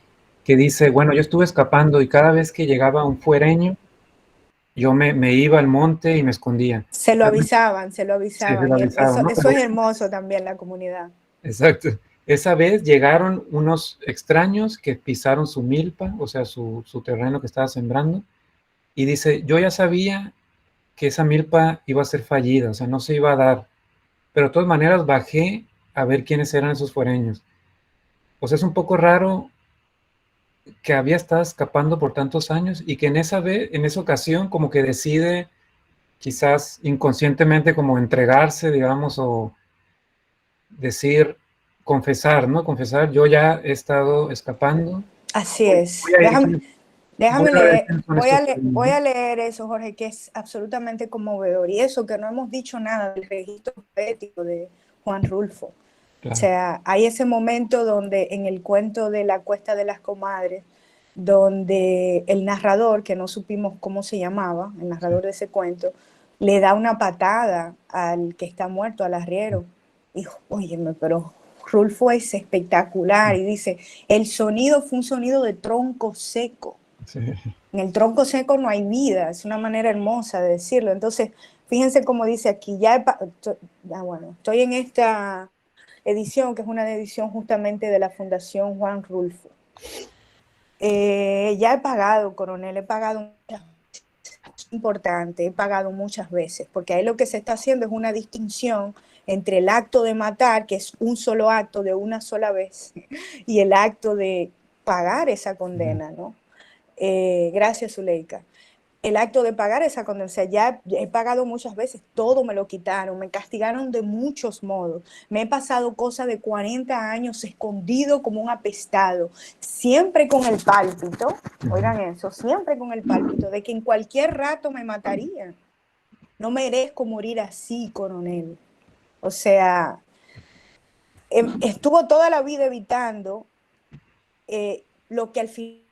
que dice, bueno, yo estuve escapando y cada vez que llegaba un fuereño, yo me iba al monte y me escondía. Se lo Se avisaban. lo Y avisaba, ¿no? eso es hermoso también, la comunidad. Exacto. Esa vez llegaron unos extraños que pisaron su milpa, o sea, su terreno que estaba sembrando, y dice, yo ya sabía que esa milpa iba a ser fallida, o sea, no se iba a dar, pero de todas maneras bajé a ver quiénes eran esos foreños. O sea, es un poco raro que había estado escapando por tantos años y que en esa ocasión como que decide quizás inconscientemente como entregarse, digamos, o decir, confesar, ¿no? Confesar, yo ya he estado escapando, Así voy es. a ir, voy Déjame a ver leer, quiénes son estos foreños, voy ¿no? a leer eso, Jorge, que es absolutamente conmovedor. Y eso que no hemos dicho nada del registro poético de Juan Rulfo. O Claro. sea, hay ese momento donde en el cuento de la Cuesta de las Comadres, donde el narrador, que no supimos cómo se llamaba, el narrador de ese cuento, le da una patada al que está muerto, al arriero. Y, óyeme, pero Rulfo es espectacular y dice, el sonido fue un sonido de tronco seco. Sí. En el tronco seco no hay vida, es una manera hermosa de decirlo. Entonces, fíjense cómo dice aquí, bueno, estoy en esta edición, que es una edición justamente de la Fundación Juan Rulfo. Ya he pagado, coronel, he pagado muchas veces, es importante, he pagado muchas veces, porque ahí lo que se está haciendo es una distinción entre el acto de matar, que es un solo acto de una sola vez, y el acto de pagar esa condena, ¿no? Gracias, Zuleika. El acto de pagar esa condena, o sea, ya he pagado muchas veces, todo me lo quitaron, me castigaron de muchos modos, me he pasado cosas de 40 años escondido como un apestado, siempre con el pálpito, oigan eso, siempre con el pálpito de que en cualquier rato me matarían. No merezco morir así, coronel. O sea, estuvo toda la vida evitando lo que al final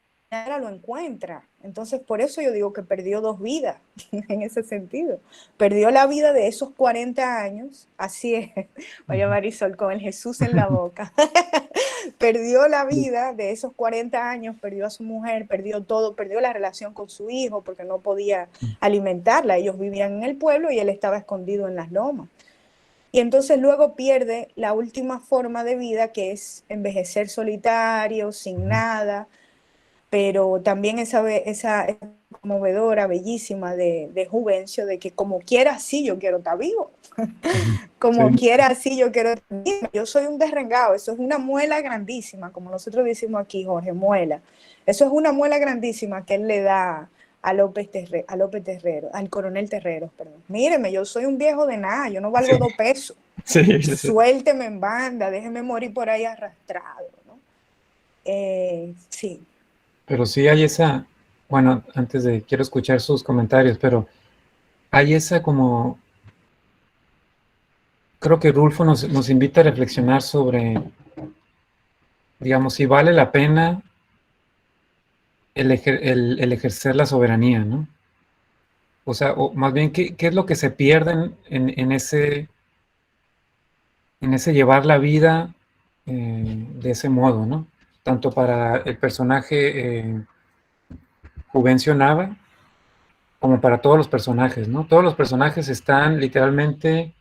lo encuentra. Entonces, por eso yo digo que perdió dos vidas, en ese sentido. Perdió la vida de esos 40 años, así es, vaya Marisol, con el Jesús en la boca. Perdió la vida de esos 40 años, perdió a su mujer, perdió todo, perdió la relación con su hijo porque no podía alimentarla. Ellos vivían en el pueblo y él estaba escondido en las lomas. Y entonces luego pierde la última forma de vida, que es envejecer solitario, sin nada, pero también esa conmovedora, bellísima de Juvencio, de que como quiera sí yo quiero estar vivo, como Sí. quiera sí yo quiero estar vivo. Yo soy un desrengado, eso es una muela grandísima, como nosotros decimos aquí, Jorge, muela. Eso es una muela grandísima que él le da a López Terrero, al coronel Terreros, perdón. Míreme, yo soy un viejo de nada, yo no valgo Sí. 2 pesos. Sí, sí. Suélteme en banda, déjeme morir por ahí arrastrado, ¿no? Sí. Pero sí hay esa, bueno, quiero escuchar sus comentarios, pero hay esa como, creo que Rulfo nos invita a reflexionar sobre, digamos, si vale la pena el ejercer la soberanía, ¿no? O sea, o más bien, ¿qué es lo que se pierde en ese llevar la vida de ese modo, ¿no? Tanto para el personaje Juvencio Nava, como para todos los personajes, ¿no? Todos los personajes están literalmente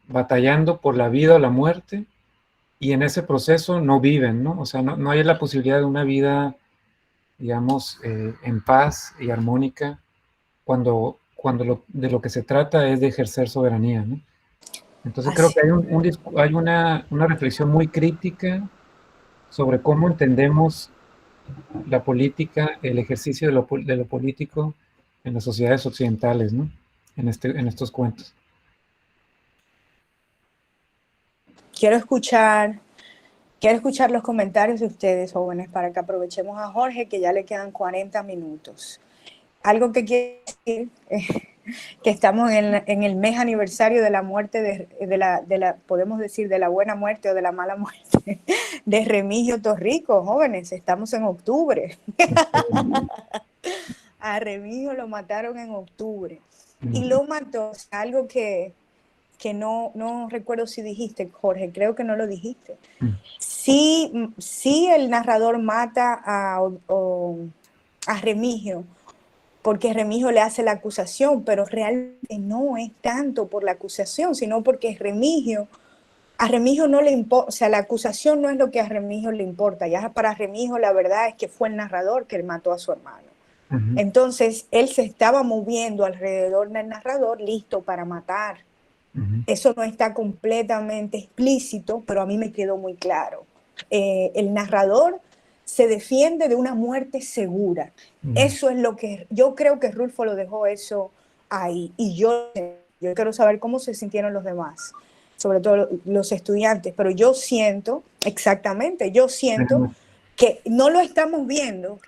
batallando por la vida o la muerte, y en ese proceso no viven, ¿no? O sea, no hay la posibilidad de una vida, digamos, en paz y armónica, cuando de lo que se trata es de ejercer soberanía, ¿no? Entonces creo Así. que hay una reflexión muy crítica sobre cómo entendemos la política, el ejercicio de lo político en las sociedades occidentales, ¿no? En estos cuentos. Quiero escuchar, quiero escuchar los comentarios de ustedes, jóvenes, para que aprovechemos a Jorge, que ya le quedan 40 minutos. Algo que quiero decir es que estamos en el mes aniversario de la muerte podemos decir, de la buena muerte o de la mala muerte, de Remigio Torrico, jóvenes, estamos en octubre. A Remigio lo mataron en octubre. Y lo mató, algo que no recuerdo si dijiste, Jorge, creo que no lo dijiste. Sí el narrador mata a Remigio, porque Remigio le hace la acusación, pero realmente no es tanto por la acusación, sino porque a Remigio no le importa, o sea, la acusación no es lo que a Remigio le importa, ya para Remigio la verdad es que fue el narrador que mató a su hermano. Entonces, él se estaba moviendo alrededor del narrador, listo para matar. Eso no está completamente explícito, pero a mí me quedó muy claro. El narrador se defiende de una muerte segura. Eso es lo que yo creo que Rulfo lo dejó eso ahí. Y yo quiero saber cómo se sintieron los demás, sobre todo los estudiantes, pero yo siento, exactamente, yo siento que no lo estamos viendo,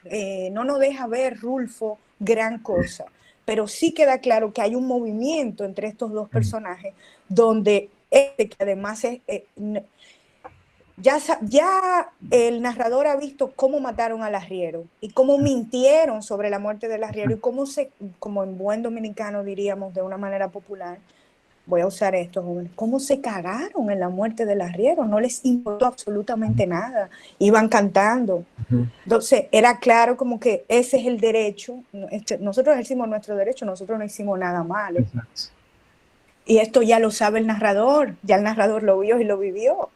no nos deja ver Rulfo gran cosa, pero sí queda claro que hay un movimiento entre estos dos personajes donde que además ya el narrador ha visto cómo mataron al arriero y cómo mintieron sobre la muerte del arriero y cómo como en buen dominicano diríamos de una manera popular, voy a usar esto, jóvenes, cómo se cagaron en la muerte del arriero, no les importó absolutamente nada, iban cantando. Entonces, era claro como que ese es el derecho, nosotros hicimos nuestro derecho, nosotros no hicimos nada malo. Exacto. Y esto ya lo sabe el narrador, ya el narrador lo vio y lo vivió.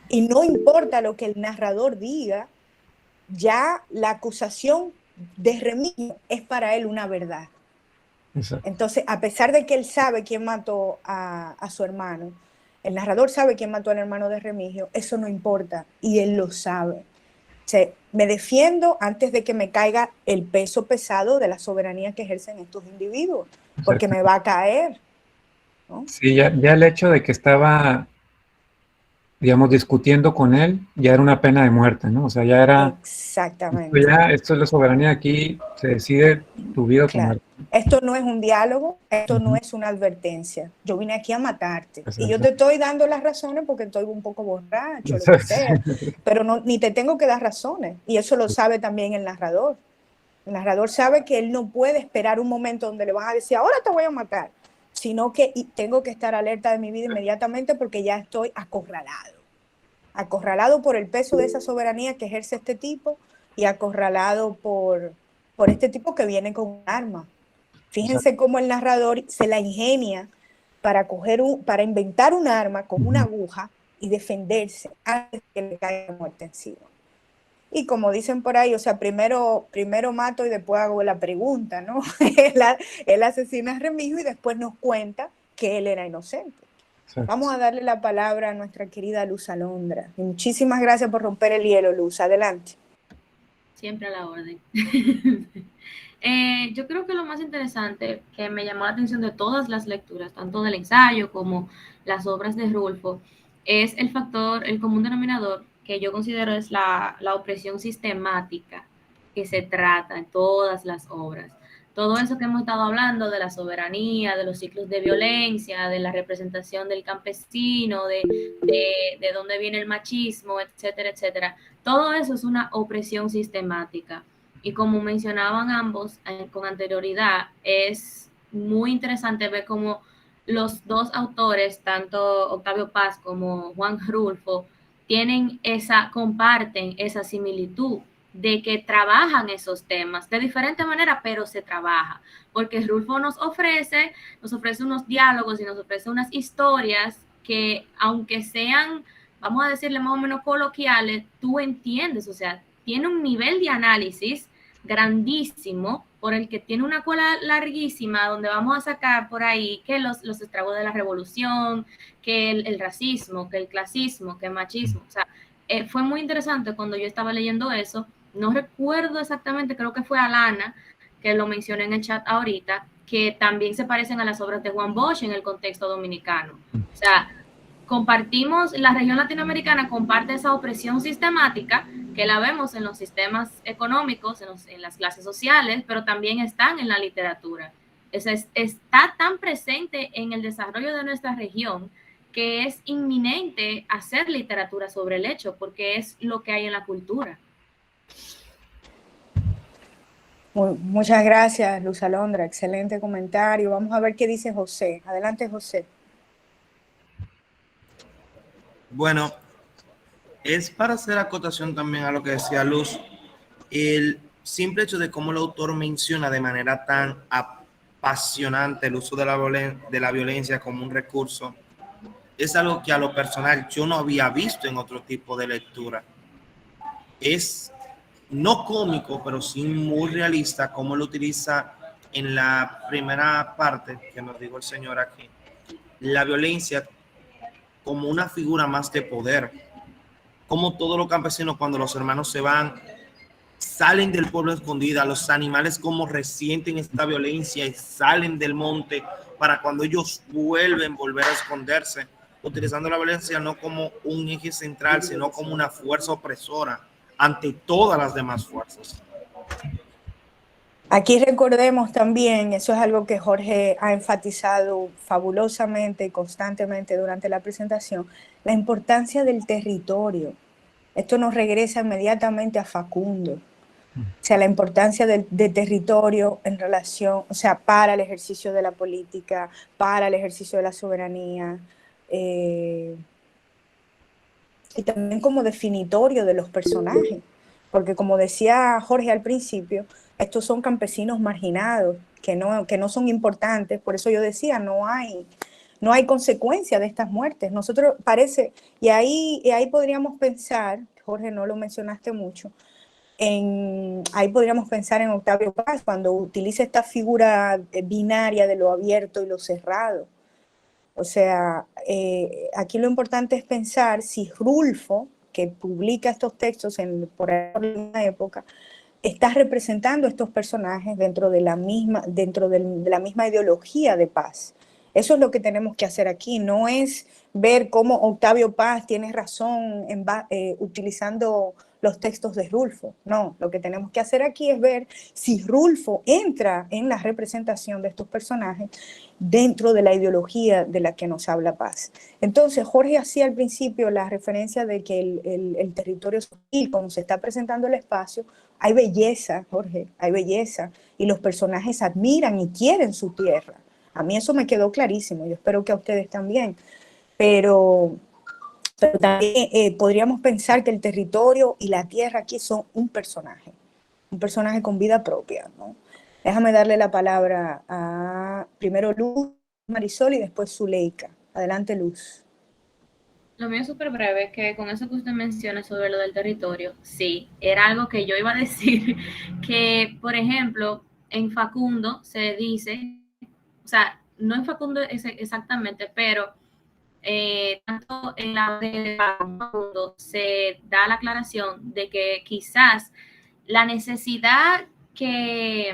Y no importa lo que el narrador diga, ya la acusación de Remigio es para él una verdad. Exacto. Entonces, a pesar de que él sabe quién mató a su hermano, el narrador sabe quién mató al hermano de Remigio, eso no importa y él lo sabe. O sea, me defiendo antes de que me caiga el peso pesado de la soberanía que ejercen estos individuos, porque me va a caer, ¿no? Sí, ya el hecho de que estaba, digamos, discutiendo con él, ya era una pena de muerte, ¿no? O sea, ya era, Exactamente. esto es la soberanía, aquí se decide tu vida o tu Claro. muerte. Esto no es un diálogo, esto no es una advertencia. Yo vine aquí a matarte. Y yo Exacto. te estoy dando las razones porque estoy un poco borracho, lo que Exacto. sea. Pero no, ni te tengo que dar razones. Y eso lo sabe también el narrador. El narrador sabe que él no puede esperar un momento donde le van a decir, ahora te voy a matar. Sino que tengo que estar alerta de mi vida inmediatamente porque ya estoy acorralado. Acorralado por el peso de esa soberanía que ejerce este tipo y acorralado por este tipo que viene con un arma. Fíjense cómo el narrador se la ingenia para para inventar un arma con una aguja y defenderse antes de que le caiga la muerte encima. Y como dicen por ahí, o sea, primero mato y después hago la pregunta, ¿no? Él asesina a Remigio y después nos cuenta que él era inocente. Exacto. Vamos a darle la palabra a nuestra querida Luz Alondra. Y muchísimas gracias por romper el hielo, Luz. Adelante. Siempre a la orden. Yo creo que lo más interesante que me llamó la atención de todas las lecturas, tanto del ensayo como las obras de Rulfo, es el factor, el común denominador que yo considero es la opresión sistemática que se trata en todas las obras. Todo eso que hemos estado hablando de la soberanía, de los ciclos de violencia, de la representación del campesino, de dónde viene el machismo, etcétera, etcétera. Todo eso es una opresión sistemática. Y como mencionaban ambos con anterioridad, es muy interesante ver cómo los dos autores, tanto Octavio Paz como Juan Rulfo, comparten esa similitud de que trabajan esos temas de diferente manera, pero se trabaja, porque Rulfo nos ofrece unos diálogos y nos ofrece unas historias que, aunque sean, vamos a decirle más o menos coloquiales, tú entiendes, o sea, tiene un nivel de análisis grandísimo, por el que tiene una cola larguísima, donde vamos a sacar por ahí que los estragos de la revolución, que el racismo, que el clasismo, que el machismo. O sea, fue muy interesante cuando yo estaba leyendo eso. No recuerdo exactamente, creo que fue Alana, que lo mencioné en el chat ahorita, que también se parecen a las obras de Juan Bosch en el contexto dominicano. O sea, compartimos, la región latinoamericana comparte esa opresión sistemática que la vemos en los sistemas económicos, en las clases sociales, pero también están en la literatura. Está tan presente en el desarrollo de nuestra región que es inminente hacer literatura sobre el hecho, porque es lo que hay en la cultura. Muchas gracias, Luz Alondra. Excelente comentario. Vamos a ver qué dice José. Adelante, José. Bueno, es para hacer acotación también a lo que decía Luz, el simple hecho de cómo el autor menciona de manera tan apasionante el uso de la violencia como un recurso, es algo que a lo personal yo no había visto en otro tipo de lectura. Es no cómico, pero sí muy realista cómo lo utiliza en la primera parte que nos dijo el señor aquí, la violencia como una figura más de poder, como todos los campesinos cuando los hermanos se van, salen del pueblo escondida, los animales como resienten esta violencia y salen del monte para cuando ellos volver a esconderse, utilizando la violencia no como un eje central, sino como una fuerza opresora ante todas las demás fuerzas. Aquí recordemos también, eso es algo que Jorge ha enfatizado fabulosamente y constantemente durante la presentación, la importancia del territorio. Esto nos regresa inmediatamente a Facundo. O sea, la importancia de territorio en relación, o sea, para el ejercicio de la política, para el ejercicio de la soberanía, y también como definitorio de los personajes. Porque como decía Jorge al principio, estos son campesinos marginados, que no son importantes, por eso yo decía, no hay consecuencia de estas muertes. Nosotros parece, y ahí podríamos pensar, Jorge, no lo mencionaste mucho, ahí podríamos pensar en Octavio Paz, cuando utiliza esta figura binaria de lo abierto y lo cerrado. O sea, aquí lo importante es pensar si Rulfo, que publica estos textos por la época, está representando estos personajes dentro de la misma ideología de Paz. Eso es lo que tenemos que hacer aquí, no es ver cómo Octavio Paz tiene razón utilizando los textos de Rulfo. No, lo que tenemos que hacer aquí es ver si Rulfo entra en la representación de estos personajes dentro de la ideología de la que nos habla Paz. Entonces, Jorge hacía al principio la referencia de que el territorio sutil, como se está presentando el espacio, hay belleza, Jorge, hay belleza, y los personajes admiran y quieren su tierra. A mí eso me quedó clarísimo, yo espero que a ustedes también, pero también podríamos pensar que el territorio y la tierra aquí son un personaje con vida propia, ¿no? Déjame darle la palabra a primero Luz, Marisol y después Zuleika. Adelante, Luz. Lo mío es súper breve, que con eso que usted menciona sobre lo del territorio, sí, era algo que yo iba a decir, que por ejemplo, en Facundo se dice, o sea, no en Facundo exactamente, pero tanto en la de Facundo se da la aclaración de que quizás la necesidad que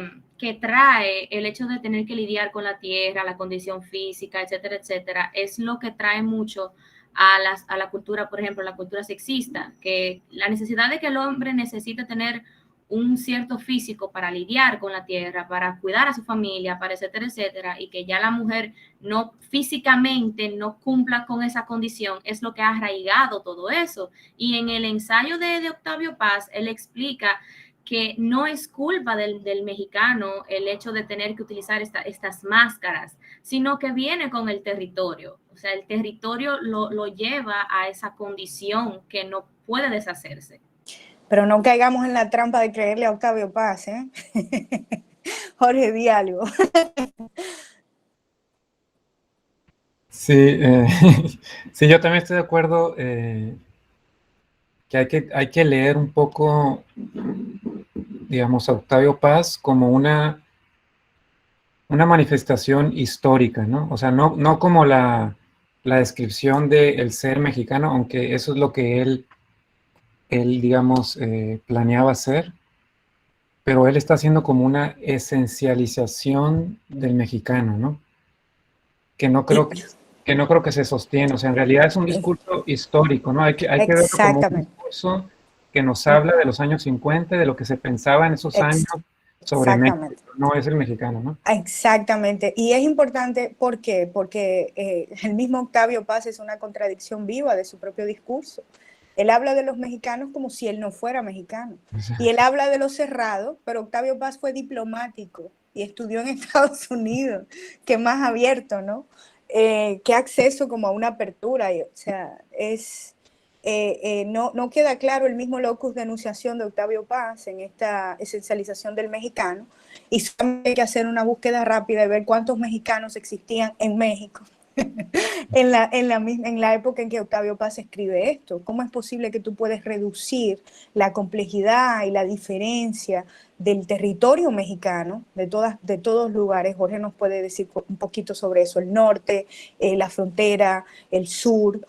trae el hecho de tener que lidiar con la tierra, la condición física, etcétera, etcétera, es lo que trae mucho a la cultura, por ejemplo, la cultura sexista, que la necesidad de que el hombre necesite tener un cierto físico para lidiar con la tierra, para cuidar a su familia, para etcétera, etcétera, y que ya la mujer no físicamente no cumpla con esa condición, es lo que ha arraigado todo eso. Y en el ensayo de Octavio Paz, él explica que no es culpa del mexicano el hecho de tener que utilizar estas máscaras, sino que viene con el territorio. O sea, el territorio lo lleva a esa condición que no puede deshacerse. Pero no caigamos en la trampa de creerle a Octavio Paz, ¿eh? Jorge, di algo. Sí, sí, yo también estoy de acuerdo que hay que leer un poco, digamos, a Octavio Paz como una manifestación histórica, ¿no? O sea, no como la descripción del ser mexicano, aunque eso es lo que él digamos, planeaba hacer, pero él está haciendo como una esencialización del mexicano, ¿no? Que no creo que se sostiene, o sea, en realidad es un discurso histórico, ¿no? Hay que verlo como un discurso que nos habla de los años 50, de lo que se pensaba en esos años sobre México, no es el mexicano, ¿no? Exactamente, y es importante, ¿por qué? Porque el mismo Octavio Paz es una contradicción viva de su propio discurso. Él habla de los mexicanos como si él no fuera mexicano. Y él habla de los cerrados, pero Octavio Paz fue diplomático y estudió en Estados Unidos, que es más abierto, ¿no? Que acceso como a una apertura. O sea, no queda claro el mismo locus de enunciación de Octavio Paz en esta esencialización del mexicano. Y solamente hay que hacer una búsqueda rápida y ver cuántos mexicanos existían en México en la época en que Octavio Paz escribe esto. ¿Cómo es posible que tú puedes reducir la complejidad y la diferencia del territorio mexicano, de todos lugares? Jorge nos puede decir un poquito sobre eso, el norte, la frontera, el sur,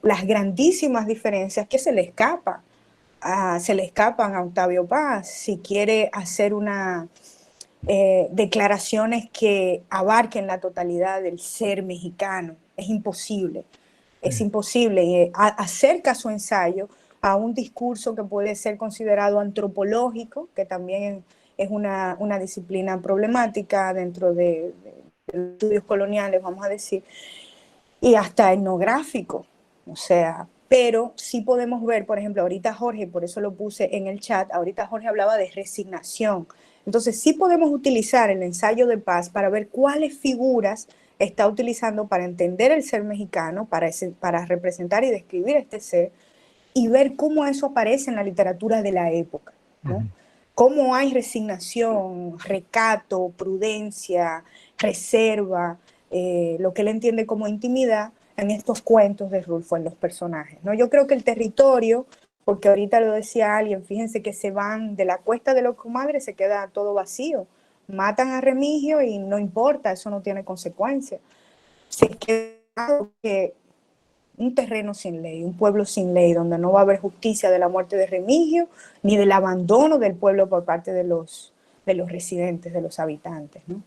las grandísimas diferencias que se le escapan a Octavio Paz si quiere hacer declaraciones que abarquen la totalidad del ser mexicano. Es imposible, es imposible. Y acerca su ensayo a un discurso que puede ser considerado antropológico, que también es una disciplina problemática dentro de los estudios coloniales, vamos a decir, y hasta etnográfico, o sea, pero sí podemos ver, por ejemplo, ahorita Jorge, por eso lo puse en el chat, ahorita Jorge hablaba de resignación. Entonces sí podemos utilizar el ensayo de paz para ver cuáles figuras está utilizando para entender el ser mexicano, para representar y describir este ser, y ver cómo eso aparece en la literatura de la época, ¿no? Cómo hay resignación, recato, prudencia, reserva, lo que él entiende como intimidad en estos cuentos de Rulfo, en los personajes, ¿no? Yo creo que el territorio, porque ahorita lo decía alguien, fíjense que se van de la cuesta de los comadres, se queda todo vacío, matan a Remigio y no importa, eso no tiene consecuencias. Se queda que un terreno sin ley, un pueblo sin ley, donde no va a haber justicia de la muerte de Remigio, ni del abandono del pueblo por parte de los residentes, de los habitantes, ¿no?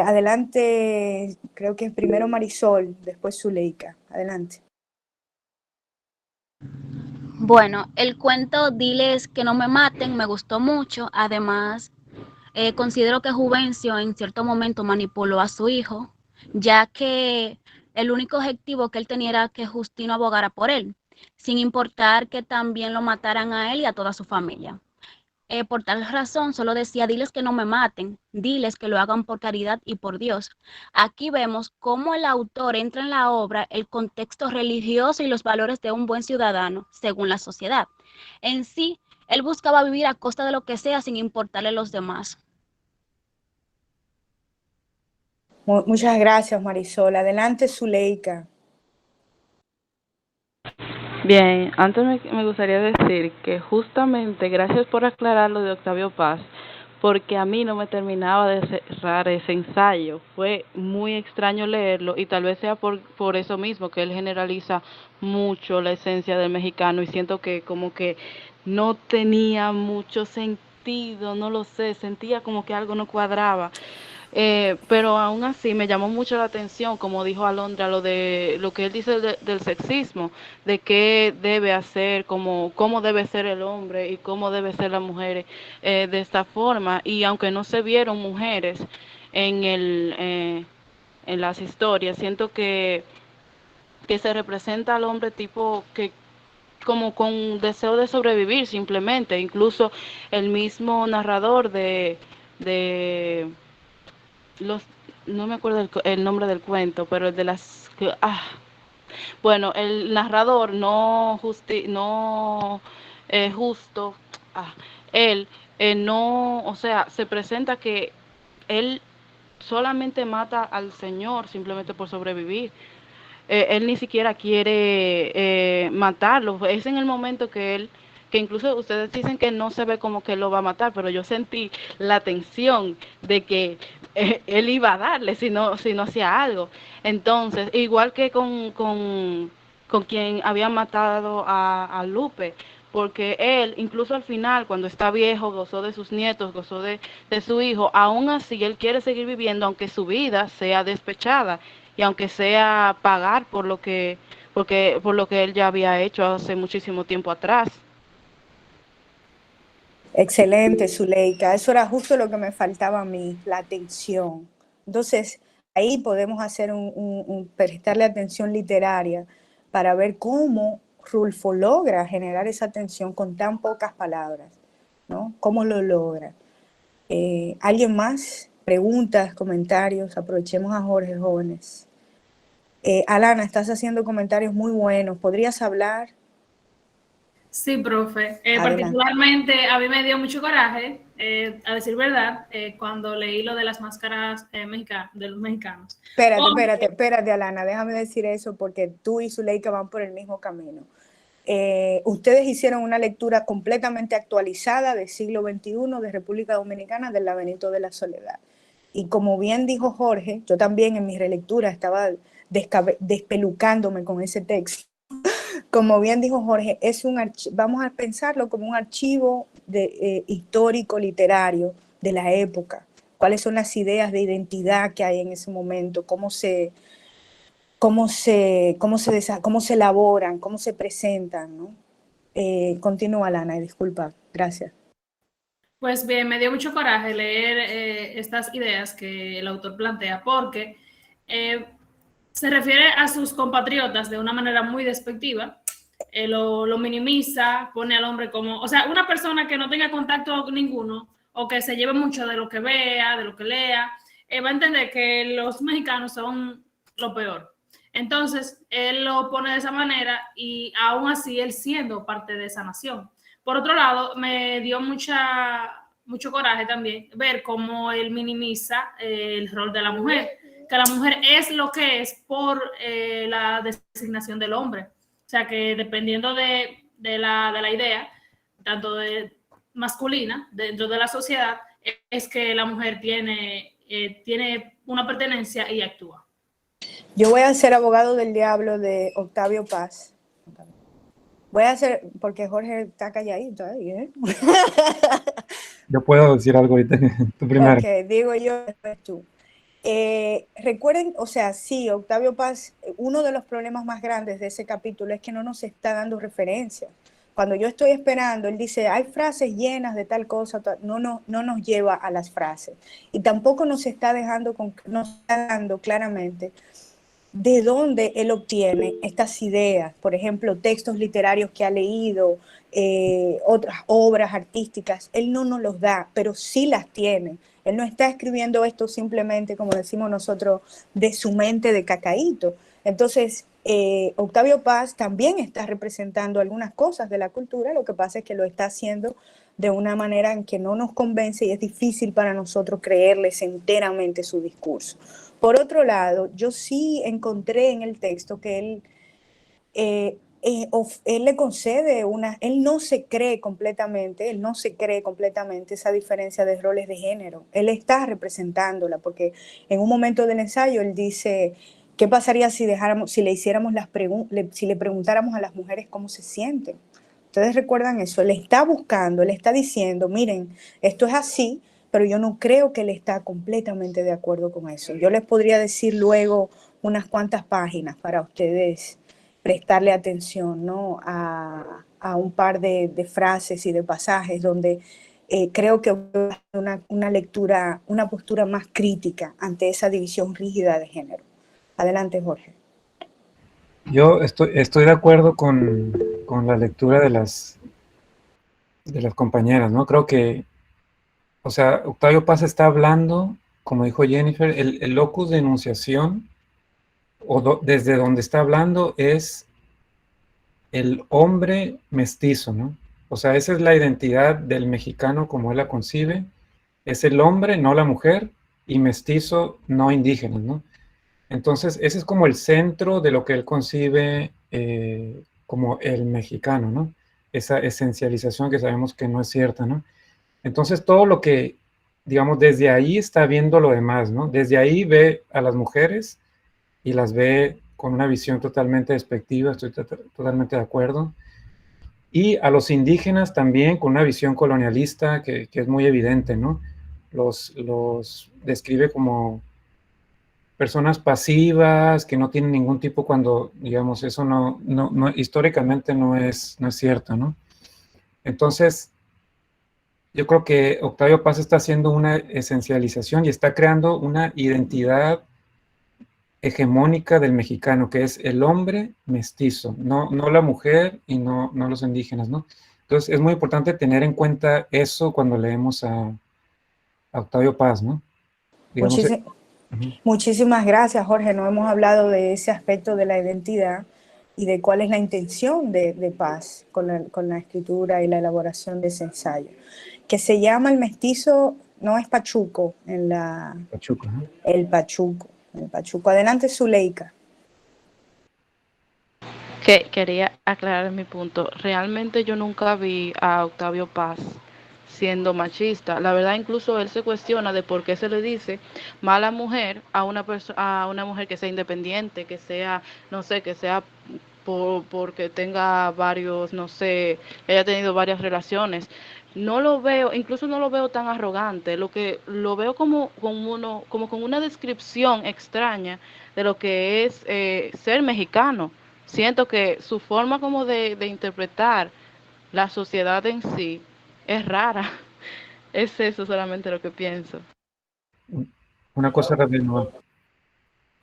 Adelante, creo que primero Marisol, después Zuleika. Adelante. Bueno, el cuento Diles que no me maten me gustó mucho. Además, considero que Juvencio en cierto momento manipuló a su hijo, ya que el único objetivo que él tenía era que Justino abogara por él, sin importar que también lo mataran a él y a toda su familia. Por tal razón, solo decía, diles que no me maten, diles que lo hagan por caridad y por Dios. Aquí vemos cómo el autor entra en la obra el contexto religioso y los valores de un buen ciudadano, según la sociedad. En sí, él buscaba vivir a costa de lo que sea sin importarle a los demás. Muchas gracias, Marisol. Adelante, Zuleika. Bien, antes me gustaría decir que justamente gracias por aclarar lo de Octavio Paz, porque a mí no me terminaba de cerrar ese ensayo. Fue muy extraño leerlo y tal vez sea por eso mismo que él generaliza mucho la esencia del mexicano y siento que como que no tenía mucho sentido, no lo sé, sentía como que algo no cuadraba. Pero aún así me llamó mucho la atención, como dijo Alondra, lo de lo que él dice del sexismo, de qué debe hacer, cómo debe ser el hombre y cómo debe ser la mujer de esta forma. Y aunque no se vieron mujeres en las historias, siento que se representa al hombre tipo que como con deseo de sobrevivir simplemente. Incluso el mismo narrador de los no me acuerdo el nombre del cuento, pero el de bueno, el narrador no justo, él no, o sea, se presenta que él solamente mata al Señor simplemente por sobrevivir. Él ni siquiera quiere matarlo. Es en el momento que incluso ustedes dicen que no se ve como que lo va a matar, pero yo sentí la tensión de que él iba a darle si no hacía algo. Entonces, igual que con quien había matado a Lupe, porque él, incluso al final, cuando está viejo, gozó de sus nietos, gozó de su hijo, aún así él quiere seguir viviendo, aunque su vida sea despechada y aunque sea pagar por lo que él ya había hecho hace muchísimo tiempo atrás. Excelente, Zuleika. Eso era justo lo que me faltaba a mí, la atención. Entonces, ahí podemos hacer prestarle atención literaria para ver cómo Rulfo logra generar esa atención con tan pocas palabras, ¿no? ¿Cómo lo logra? ¿Alguien más? Preguntas, comentarios. Aprovechemos a Jorge, jóvenes. Alana, estás haciendo comentarios muy buenos. ¿Podrías hablar? Sí, profe. Particularmente a mí me dio mucho coraje, a decir verdad, cuando leí lo de las máscaras de los mexicanos. Espérate, Alana, déjame decir eso porque tú y Zuleika van por el mismo camino. Ustedes hicieron una lectura completamente actualizada del siglo XXI de República Dominicana del Laberinto de la Soledad. Y como bien dijo Jorge, yo también en mi relectura estaba despelucándome con ese texto. Como bien dijo Jorge, vamos a pensarlo como un archivo histórico, literario de la época. ¿Cuáles son las ideas de identidad que hay en ese momento? ¿Cómo se elaboran? ¿Cómo se presentan? ¿No? Continúa, Lana, disculpa. Gracias. Pues bien, me dio mucho coraje leer estas ideas que el autor plantea porque se refiere a sus compatriotas de una manera muy despectiva, lo minimiza, pone al hombre como, o sea, una persona que no tenga contacto ninguno o que se lleve mucho de lo que vea, de lo que lea, va a entender que los mexicanos son lo peor. Entonces, él lo pone de esa manera y aún así él siendo parte de esa nación. Por otro lado, me dio mucho coraje también ver cómo él minimiza el rol de la mujer, que la mujer es lo que es por la designación del hombre. O sea que dependiendo de la idea, tanto de masculina, dentro de la sociedad, es que la mujer tiene una pertenencia y actúa. Yo voy a ser abogado del diablo de Octavio Paz. Voy a hacer, porque Jorge está calladito ahí, ¿eh? Yo puedo decir algo ahorita, tú primero. Ok, digo yo, después tú. Recuerden, o sea, sí, Octavio Paz, uno de los problemas más grandes de ese capítulo es que no nos está dando referencias. Cuando yo estoy esperando, él dice, hay frases llenas de tal cosa, no nos lleva a las frases. Y tampoco nos está dando claramente de dónde él obtiene estas ideas, por ejemplo, textos literarios que ha leído, otras obras artísticas, él no nos los da, pero sí las tiene. Él no está escribiendo esto simplemente, como decimos nosotros, de su mente de cacaíto. Entonces, Octavio Paz también está representando algunas cosas de la cultura, lo que pasa es que lo está haciendo de una manera en que no nos convence y es difícil para nosotros creerles enteramente su discurso. Por otro lado, yo sí encontré en el texto que él le concede él no se cree completamente esa diferencia de roles de género. Él está representándola, porque en un momento del ensayo él dice, ¿qué pasaría si le preguntáramos a las mujeres cómo se sienten? Ustedes recuerdan eso, él está buscando, él está diciendo, miren, esto es así, pero yo no creo que él está completamente de acuerdo con eso. Yo les podría decir luego unas cuantas páginas para ustedes prestarle atención, ¿no? a un par de frases y de pasajes donde creo que una lectura, una postura más crítica ante esa división rígida de género. Adelante, Jorge. Yo estoy de acuerdo con la lectura de las compañeras, ¿no? Creo que, o sea, Octavio Paz está hablando, como dijo Jennifer, el locus de enunciación, desde donde está hablando es el hombre mestizo, ¿no? O sea, esa es la identidad del mexicano como él la concibe, es el hombre, no la mujer, y mestizo, no indígena, ¿no? Entonces, ese es como el centro de lo que él concibe como el mexicano, ¿no? Esa esencialización que sabemos que no es cierta, ¿no? Entonces, todo lo que, digamos, desde ahí está viendo lo demás, ¿no? Desde ahí ve a las mujeres y las ve con una visión totalmente despectiva, estoy totalmente de acuerdo. Y a los indígenas también con una visión colonialista que es muy evidente, ¿no? Los describe como personas pasivas, que no tienen ningún tipo cuando, digamos, eso no históricamente no es cierto, ¿no? Entonces, yo creo que Octavio Paz está haciendo una esencialización y está creando una identidad hegemónica del mexicano, que es el hombre mestizo, no la mujer y no los indígenas, ¿no? Entonces, es muy importante tener en cuenta eso cuando leemos a Octavio Paz, ¿no? Digamos, Muchísimas gracias, Jorge. No hemos hablado de ese aspecto de la identidad y de cuál es la intención de Paz con la escritura y la elaboración de ese ensayo, que se llama El mestizo, no es Pachuco, Pachuco, ¿no? El Pachuco. Adelante, Zuleika. Que quería aclarar mi punto. Realmente yo nunca vi a Octavio Paz siendo machista. La verdad, incluso él se cuestiona de por qué se le dice mala mujer a una mujer que sea independiente, que sea, no sé, que sea porque tenga varios, no sé, haya tenido varias relaciones. No lo veo, incluso no lo veo tan arrogante, lo veo como con una descripción extraña de lo que es ser mexicano. Siento que su forma como de interpretar la sociedad en sí es rara. Es eso solamente lo que pienso. Una cosa rápido.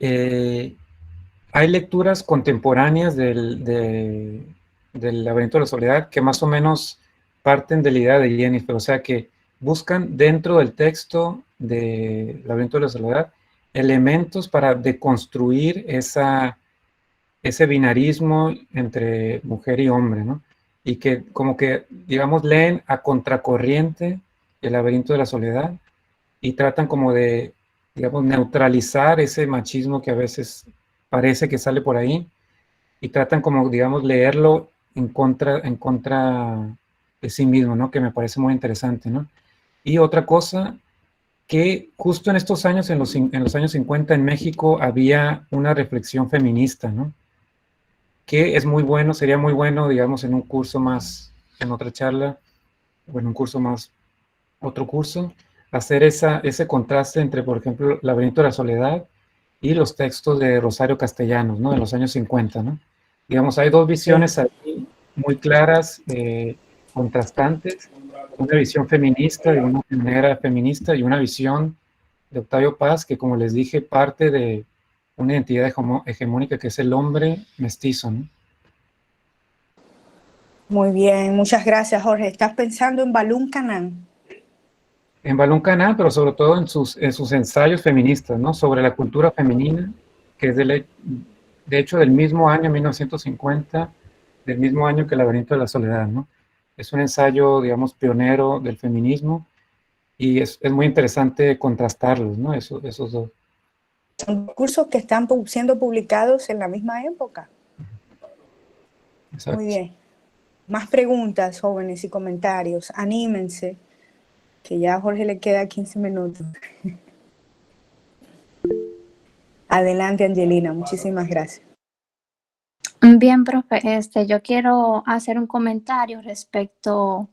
Hay lecturas contemporáneas del Laberinto de la Soledad que más o menos parten de la idea de Jennifer, o sea que buscan dentro del texto del Laberinto de la Soledad elementos para deconstruir ese binarismo entre mujer y hombre, ¿no? Y que como que, digamos, leen a contracorriente el Laberinto de la Soledad y tratan como de, digamos, neutralizar ese machismo que a veces parece que sale por ahí y tratan como, digamos, leerlo en contra de sí mismo, ¿no? Que me parece muy interesante, ¿no? Y otra cosa, que justo en estos años, en los años 50 en México, había una reflexión feminista, ¿no? Que es muy bueno, sería muy bueno, digamos, en un curso más, en otra charla, o en un curso más, otro curso, hacer ese contraste entre, por ejemplo, Laberinto de la Soledad y los textos de Rosario Castellanos, ¿no? De los años 50, ¿no? Digamos, hay dos visiones ahí muy claras, contrastantes, una visión feminista, de una manera feminista, y una visión de Octavio Paz, que como les dije, parte de una identidad hegemónica que es el hombre mestizo, ¿no? Muy bien, muchas gracias, Jorge. ¿Estás pensando en Balún Canán? En Balún Canán, pero sobre todo en sus ensayos feministas, ¿no? Sobre la cultura femenina, que es de hecho del mismo año, 1950, del mismo año que El Laberinto de la Soledad, ¿no? Es un ensayo, digamos, pionero del feminismo y es muy interesante contrastarlos, ¿no? Esos dos. Son cursos que están siendo publicados en la misma época. Exacto. Muy bien. Más preguntas, jóvenes, y comentarios. Anímense, que ya a Jorge le queda 15 minutos. Adelante, Angelina. Muchísimas gracias. Bien, profe, yo quiero hacer un comentario respecto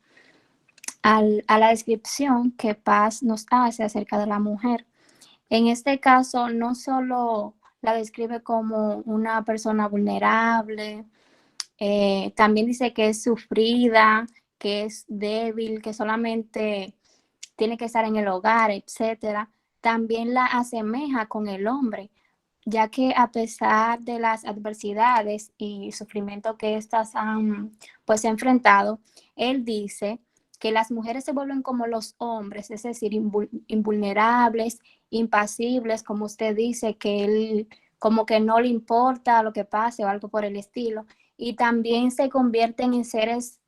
a la descripción que Paz nos hace acerca de la mujer. En este caso, no solo la describe como una persona vulnerable, también dice que es sufrida, que es débil, que solamente tiene que estar en el hogar, etcétera. También la asemeja con el hombre, ya que a pesar de las adversidades y sufrimiento que éstas han pues enfrentado, él dice que las mujeres se vuelven como los hombres, es decir, invulnerables, impasibles, como usted dice, que él como que no le importa lo que pase o algo por el estilo, y también se convierten en seres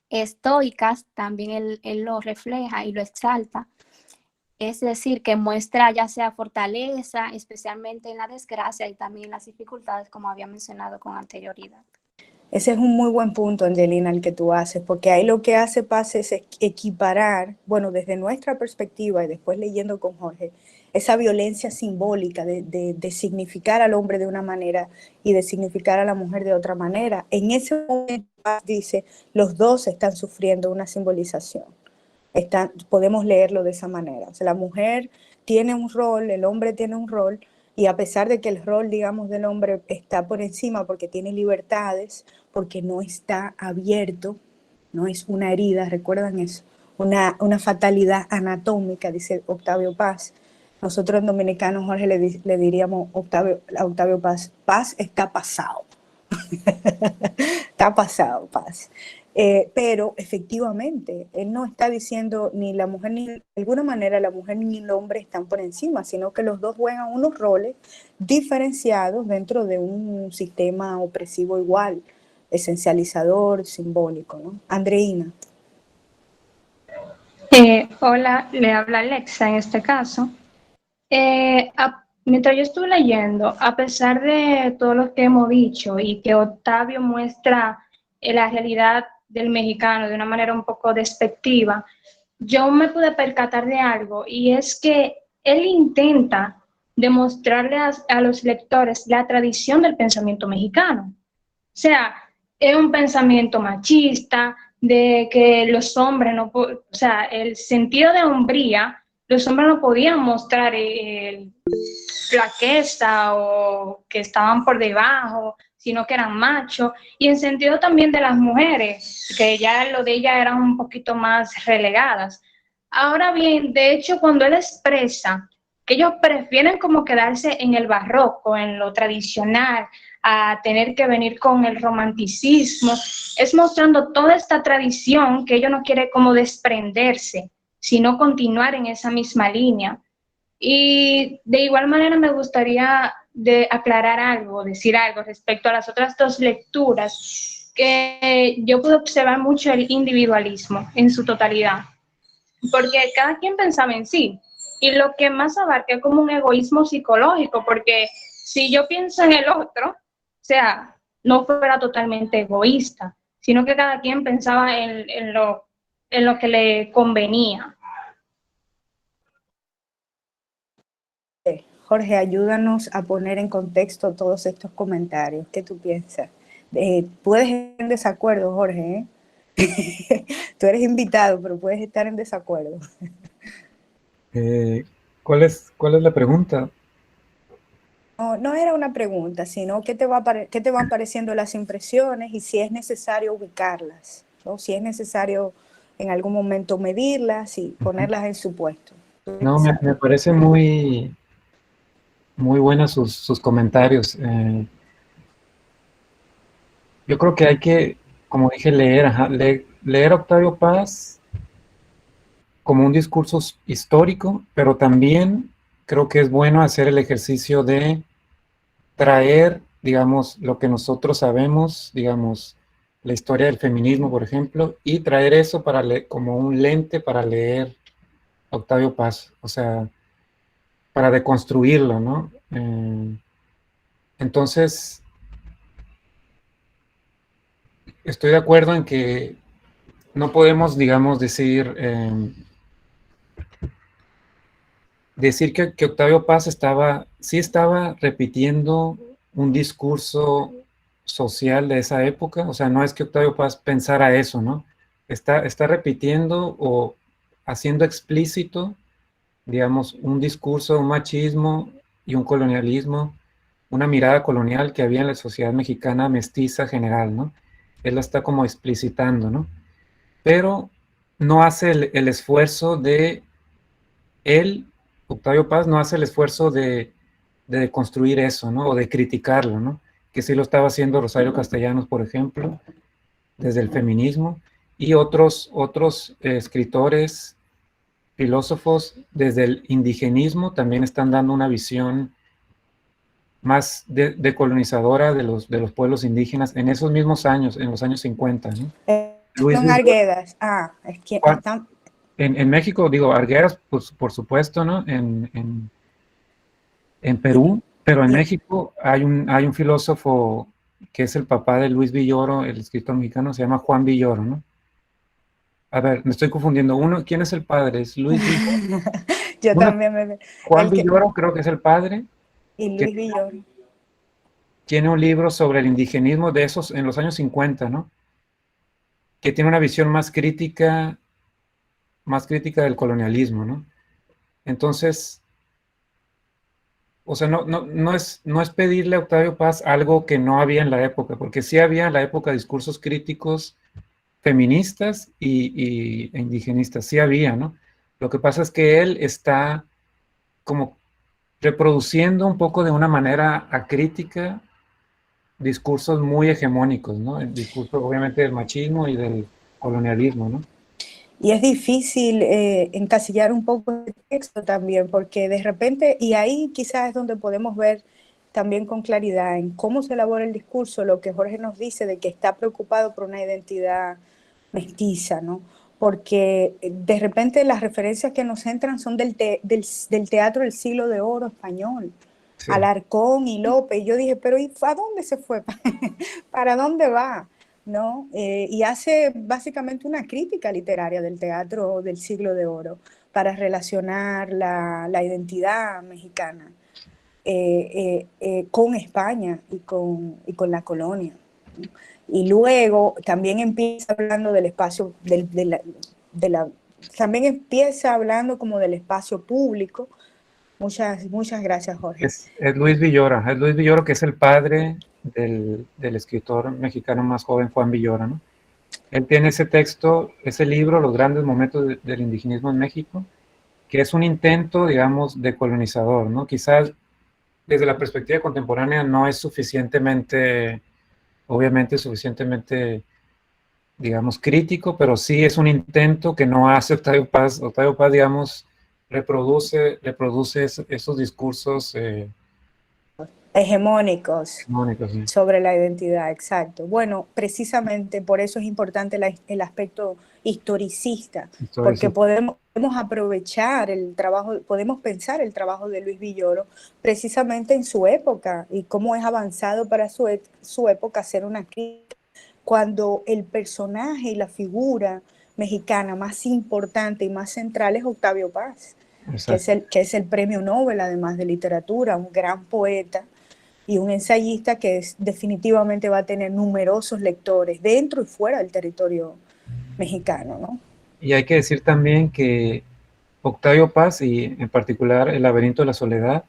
estoicas, también él lo refleja y lo exalta. Es decir, que muestra ya sea fortaleza, especialmente en la desgracia y también en las dificultades, como había mencionado con anterioridad. Ese es un muy buen punto, Angelina, el que tú haces, porque ahí lo que hace Paz es equiparar, bueno, desde nuestra perspectiva y después leyendo con Jorge, esa violencia simbólica de significar al hombre de una manera y de significar a la mujer de otra manera. En ese momento, Paz dice, los dos están sufriendo una simbolización. Podemos leerlo de esa manera. O sea, la mujer tiene un rol, el hombre tiene un rol, y a pesar de que el rol, digamos, del hombre está por encima porque tiene libertades, porque no está abierto, no es una herida, ¿recuerdan eso? Una fatalidad anatómica, dice Octavio Paz. Nosotros en dominicano, Jorge, le diríamos a Octavio Paz, Paz está pasado. Está pasado, Paz. Pero efectivamente, él no está diciendo ni la mujer, ni de alguna manera la mujer ni el hombre están por encima, sino que los dos juegan unos roles diferenciados dentro de un sistema opresivo igual, esencializador, simbólico, ¿no? Andreina. Hola, le habla Alexa en este caso. Mientras yo estuve leyendo, a pesar de todo lo que hemos dicho y que Octavio muestra la realidad del mexicano de una manera un poco despectiva, yo me pude percatar de algo, y es que él intenta demostrarle a los lectores la tradición del pensamiento mexicano. O sea, es un pensamiento machista, de que los hombres no, o sea, el sentido de hombría, los hombres no podían mostrar flaqueza o que estaban por debajo, sino que eran machos, y en sentido también de las mujeres, que ya lo de ellas eran un poquito más relegadas. Ahora bien, de hecho, cuando él expresa que ellos prefieren como quedarse en el barroco, en lo tradicional, a tener que venir con el romanticismo, es mostrando toda esta tradición que ellos no quieren como desprenderse, sino continuar en esa misma línea. Y de igual manera me gustaría aclarar algo, decir algo respecto a las otras dos lecturas, que yo pude observar mucho el individualismo en su totalidad, porque cada quien pensaba en sí, y lo que más abarca es como un egoísmo psicológico, porque si yo pienso en el otro, o sea, no fuera totalmente egoísta, sino que cada quien pensaba en lo que le convenía. Jorge, ayúdanos a poner en contexto todos estos comentarios. ¿Qué tú piensas? Puedes estar en desacuerdo, Jorge, ¿eh? Tú eres invitado, pero puedes estar en desacuerdo. ¿Cuál es la pregunta? No era una pregunta, sino qué te van pareciendo las impresiones y si es necesario ubicarlas, ¿no? Si es necesario en algún momento medirlas y ponerlas en su puesto. No, me parece muy buenas sus comentarios. Yo creo que hay que, como dije, leer a Octavio Paz como un discurso histórico, pero también creo que es bueno hacer el ejercicio de traer, digamos, lo que nosotros sabemos, digamos, la historia del feminismo, por ejemplo, y traer eso como un lente para leer a Octavio Paz, o sea, para deconstruirlo, ¿no? Entonces, estoy de acuerdo en que no podemos, digamos, decir que Octavio Paz sí estaba repitiendo un discurso social de esa época, o sea, no es que Octavio Paz pensara eso, ¿no? Está repitiendo o haciendo explícito, digamos, un discurso, un machismo y un colonialismo, una mirada colonial que había en la sociedad mexicana mestiza general, ¿no? Él la está como explicitando, ¿no? Pero no hace el esfuerzo de él, Octavio Paz, no hace el esfuerzo de construir eso, ¿no? O de criticarlo, ¿no? Que sí lo estaba haciendo Rosario Castellanos, por ejemplo, desde el feminismo, y otros escritores, filósofos, desde el indigenismo, también están dando una visión más decolonizadora de los pueblos indígenas en esos mismos años, en los años 50, ¿no? Son Arguedas. Es que están... En México, digo, Arguedas, pues, por supuesto, ¿no? En Perú, pero en México hay un filósofo que es el papá de Luis Villoro, el escritor mexicano, se llama Juan Villoro, ¿no? A ver, me estoy confundiendo. ¿Quién es el padre? ¿Es Luis Villoro? Yo también Juan Villoro creo que es el padre. Y Luis Villoro. Tiene un libro sobre el indigenismo de esos en los años 50, ¿no? Que tiene una visión más crítica del colonialismo, ¿no? Entonces, o sea, no es pedirle a Octavio Paz algo que no había en la época, porque sí había en la época discursos críticos feministas e indigenistas, sí había, ¿no? Lo que pasa es que él está como reproduciendo un poco de una manera acrítica discursos muy hegemónicos, ¿no? El discurso obviamente del machismo y del colonialismo, ¿no? Y es difícil encasillar un poco el texto también, porque de repente, y ahí quizás es donde podemos ver también con claridad en cómo se elabora el discurso, lo que Jorge nos dice de que está preocupado por una identidad mestiza, ¿no? Porque de repente las referencias que nos entran son del teatro del siglo de oro español, sí. Alarcón y López, y yo dije, pero ¿y a dónde se fue? ¿Para dónde va? ¿No? Y hace básicamente una crítica literaria del teatro del siglo de oro para relacionar la identidad mexicana con España y con la colonia, ¿no? Y luego también empieza hablando del espacio, también empieza hablando como del espacio público, Muchas gracias, Jorge. Es Luis Villoro, que es el padre del escritor mexicano más joven, Juan Villoro, ¿no? Él tiene ese texto, ese libro, Los grandes momentos del indigenismo en México, que es un intento, digamos, decolonizador, ¿no? Quizás desde la perspectiva contemporánea no es suficientemente, obviamente suficientemente, digamos, crítico, pero sí es un intento que no hace Octavio Paz. Octavio Paz, digamos, reproduce esos discursos Hegemónicos sí. sobre la identidad, exacto. Bueno, precisamente por eso es importante el aspecto historicista, porque podemos aprovechar el trabajo, podemos pensar el trabajo de Luis Villoro precisamente en su época y cómo es avanzado para su época hacer una crítica, cuando el personaje y la figura mexicana más importante y más central es Octavio Paz, que es el premio Nobel, además de literatura, un gran poeta y un ensayista que definitivamente va a tener numerosos lectores dentro y fuera del territorio mexicano, ¿no? Y hay que decir también que Octavio Paz, y en particular El laberinto de la soledad,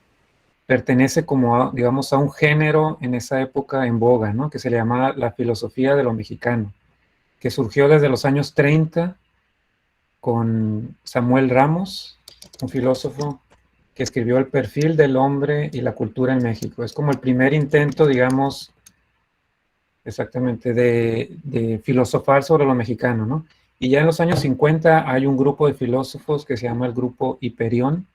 pertenece como digamos, a un género en esa época en boga, ¿no? Que se le llamaba la filosofía de lo mexicano, que surgió desde los años 30 con Samuel Ramos, un filósofo que escribió El perfil del hombre y la cultura en México. Es como el primer intento, digamos, exactamente, de filosofar sobre lo mexicano, ¿no? Y ya en los años 50 hay un grupo de filósofos que se llama el grupo Hiperión,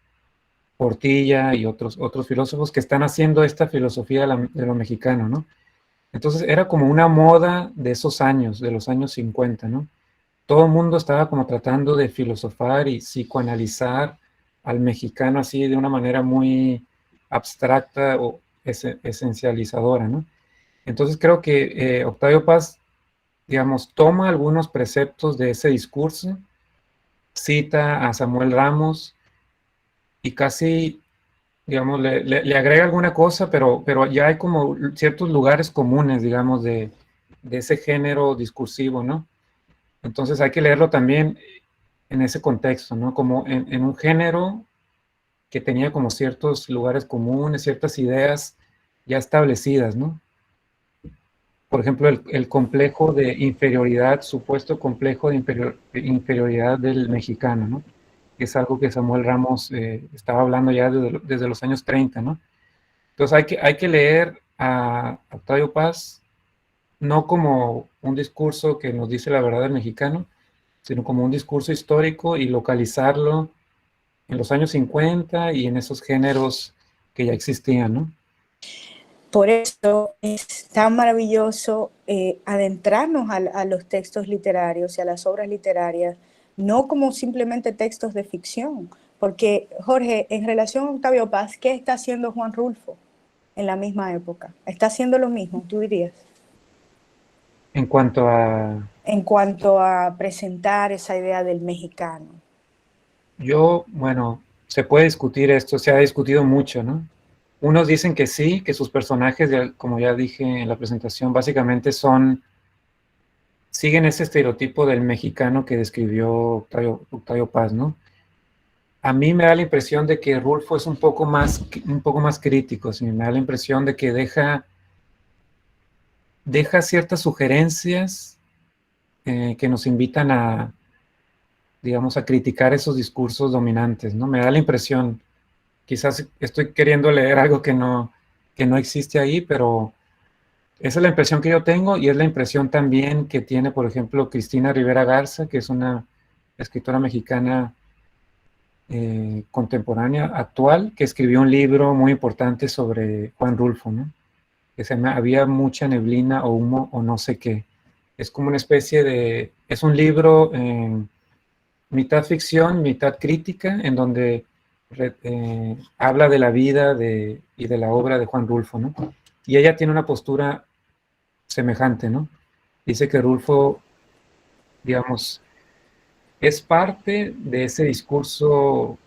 Portilla y otros filósofos que están haciendo esta filosofía de lo mexicano, ¿no? Entonces era como una moda de esos años, de los años 50, ¿no? Todo el mundo estaba como tratando de filosofar y psicoanalizar al mexicano así de una manera muy abstracta o esencializadora, ¿no? Entonces creo que Octavio Paz, digamos, toma algunos preceptos de ese discurso, cita a Samuel Ramos y casi, digamos, le agrega alguna cosa, pero ya hay como ciertos lugares comunes, digamos, de ese género discursivo, ¿no? Entonces hay que leerlo también en ese contexto, ¿no? Como en un género que tenía como ciertos lugares comunes, ciertas ideas ya establecidas, ¿no? Por ejemplo, el complejo de inferioridad, supuesto complejo de inferioridad del mexicano, ¿no? Que es algo que Samuel Ramos estaba hablando ya desde los años 30, ¿no? Entonces hay que leer a Octavio Paz no como un discurso que nos dice la verdad del mexicano, sino como un discurso histórico y localizarlo en los años 50 y en esos géneros que ya existían, ¿no? Por eso es tan maravilloso adentrarnos a los textos literarios y a las obras literarias, no como simplemente textos de ficción, porque, Jorge, en relación a Octavio Paz, ¿qué está haciendo Juan Rulfo en la misma época? ¿Está haciendo lo mismo, tú dirías? En cuanto a presentar esa idea del mexicano. Bueno, se puede discutir esto, se ha discutido mucho, ¿no? Unos dicen que sí, que sus personajes, como ya dije en la presentación, básicamente siguen ese estereotipo del mexicano que describió Octavio Paz, ¿no? A mí me da la impresión de que Rulfo es un poco más crítico, ¿sí? Me da la impresión de que deja ciertas sugerencias que nos invitan a, digamos, a criticar esos discursos dominantes, ¿no? Me da la impresión, quizás estoy queriendo leer algo que no existe ahí, pero esa es la impresión que yo tengo y es la impresión también que tiene, por ejemplo, Cristina Rivera Garza, que es una escritora mexicana contemporánea, actual, que escribió un libro muy importante sobre Juan Rulfo, ¿no? Que se llama Había mucha neblina o humo o no sé qué. Es como una especie es un libro mitad ficción, mitad crítica, en donde habla de la vida y de la obra de Juan Rulfo, ¿no? Y ella tiene una postura semejante, ¿no? Dice que Rulfo, digamos, es parte de ese discurso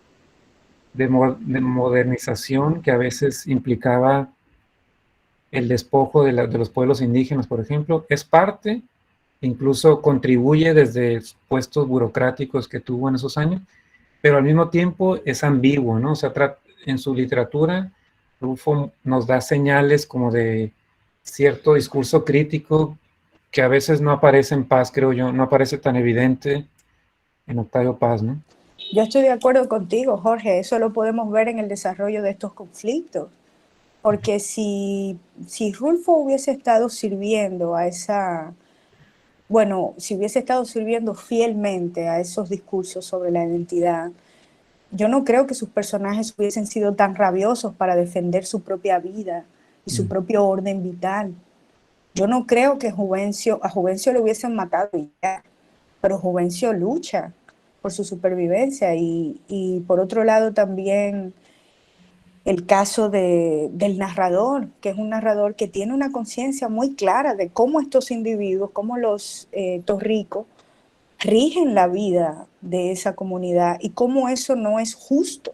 de modernización que a veces implicaba el despojo de los pueblos indígenas, por ejemplo, es parte, incluso contribuye desde puestos burocráticos que tuvo en esos años, pero al mismo tiempo es ambiguo, ¿no? O sea, en su literatura, Rulfo nos da señales como de cierto discurso crítico que a veces no aparece en Paz, creo yo, no aparece tan evidente en Octavio Paz, ¿no? Yo estoy de acuerdo contigo, Jorge, eso lo podemos ver en el desarrollo de estos conflictos, porque si Rulfo hubiese estado sirviendo a esa, bueno, si hubiese estado sirviendo fielmente a esos discursos sobre la identidad, yo no creo que sus personajes hubiesen sido tan rabiosos para defender su propia vida y su propio orden vital. Yo no creo que a Juvencio le hubiesen matado y ya, pero Juvencio lucha por su supervivencia y por otro lado también el caso del narrador, que es un narrador que tiene una conciencia muy clara de cómo estos individuos, cómo los torricos, rigen la vida de esa comunidad y cómo eso no es justo.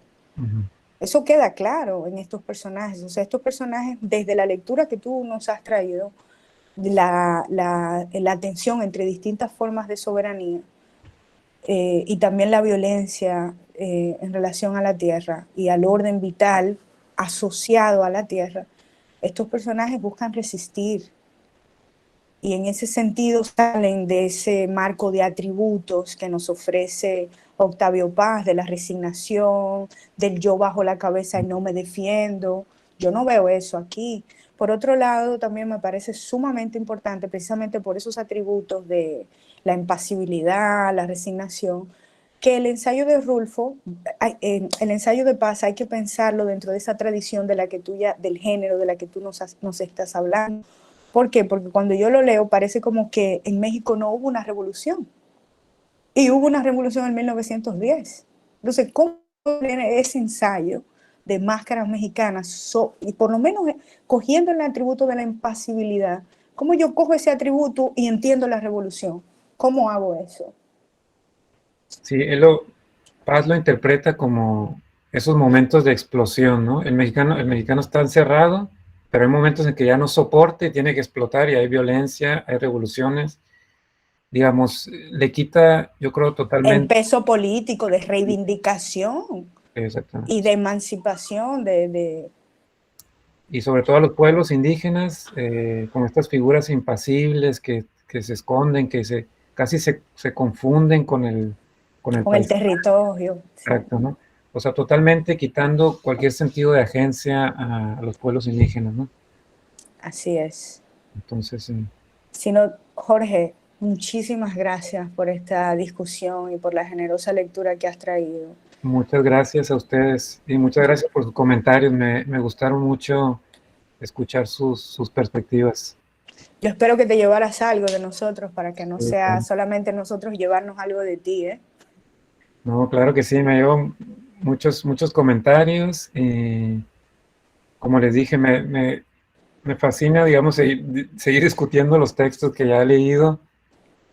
Eso queda claro en estos personajes. O sea, estos personajes, desde la lectura que tú nos has traído, la tensión entre distintas formas de soberanía y también la violencia en relación a la tierra y al orden vital asociado a la tierra, estos personajes buscan resistir. Y en ese sentido salen de ese marco de atributos que nos ofrece Octavio Paz, de la resignación, del yo bajo la cabeza y no me defiendo. Yo no veo eso aquí. Por otro lado, también me parece sumamente importante, precisamente por esos atributos de la impasibilidad, la resignación, que el ensayo de Rulfo, el ensayo de Paz, hay que pensarlo dentro de esa tradición de la que tú ya, del género de la que tú nos estás hablando. ¿Por qué? Porque cuando yo lo leo parece como que en México no hubo una revolución. Y hubo una revolución en 1910. Entonces, ¿cómo viene ese ensayo de Máscaras Mexicanas? Y por lo menos cogiendo el atributo de la impasibilidad, ¿cómo yo cojo ese atributo y entiendo la revolución? ¿Cómo hago eso? Sí, Paz lo interpreta como esos momentos de explosión, ¿no? El mexicano está encerrado, pero hay momentos en que ya no soporta y tiene que explotar y hay violencia, hay revoluciones. Digamos, le quita, yo creo, El totalmente. peso político de reivindicación Exactamente. y de emancipación Y sobre todo a los pueblos indígenas, con estas figuras impasibles que se esconden, que casi se confunden con el paisaje. territorio. Sí. Exacto, ¿no? O sea, totalmente quitando cualquier sentido de agencia a los pueblos indígenas, ¿no? Así es. Entonces, Sino, Jorge, muchísimas gracias por esta discusión y por la generosa lectura que has traído. muchas gracias a ustedes y muchas gracias por sus comentarios. Me gustaron mucho escuchar sus perspectivas. Yo espero que te llevaras algo de nosotros para que no sea solamente nosotros llevarnos algo de ti, ¿eh? No, claro que sí, me llevo muchos comentarios y como les dije, me fascina, digamos, seguir discutiendo los textos que ya he leído,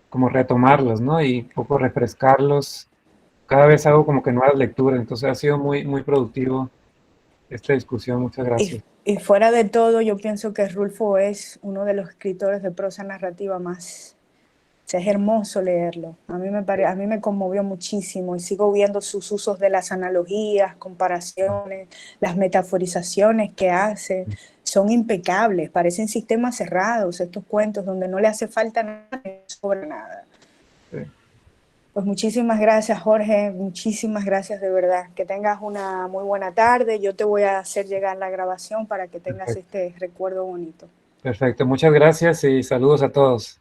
como retomarlos, ¿no? Y un poco refrescarlos. Cada vez hago como que nuevas lecturas, entonces ha sido muy productivo esta discusión. Muchas gracias. Y fuera de todo, yo pienso que Rulfo es uno de los escritores de prosa narrativa más... O sea, es hermoso leerlo. A mí me conmovió muchísimo y sigo viendo sus usos de las analogías, comparaciones, las metaforizaciones que hace. Son impecables, parecen sistemas cerrados estos cuentos donde no le hace falta nada, sobre nada. Sí. Pues muchísimas gracias, Jorge, muchísimas gracias de verdad. Que tengas una muy buena tarde. Yo te voy a hacer llegar la grabación para que tengas este recuerdo bonito. Perfecto, muchas gracias y saludos a todos.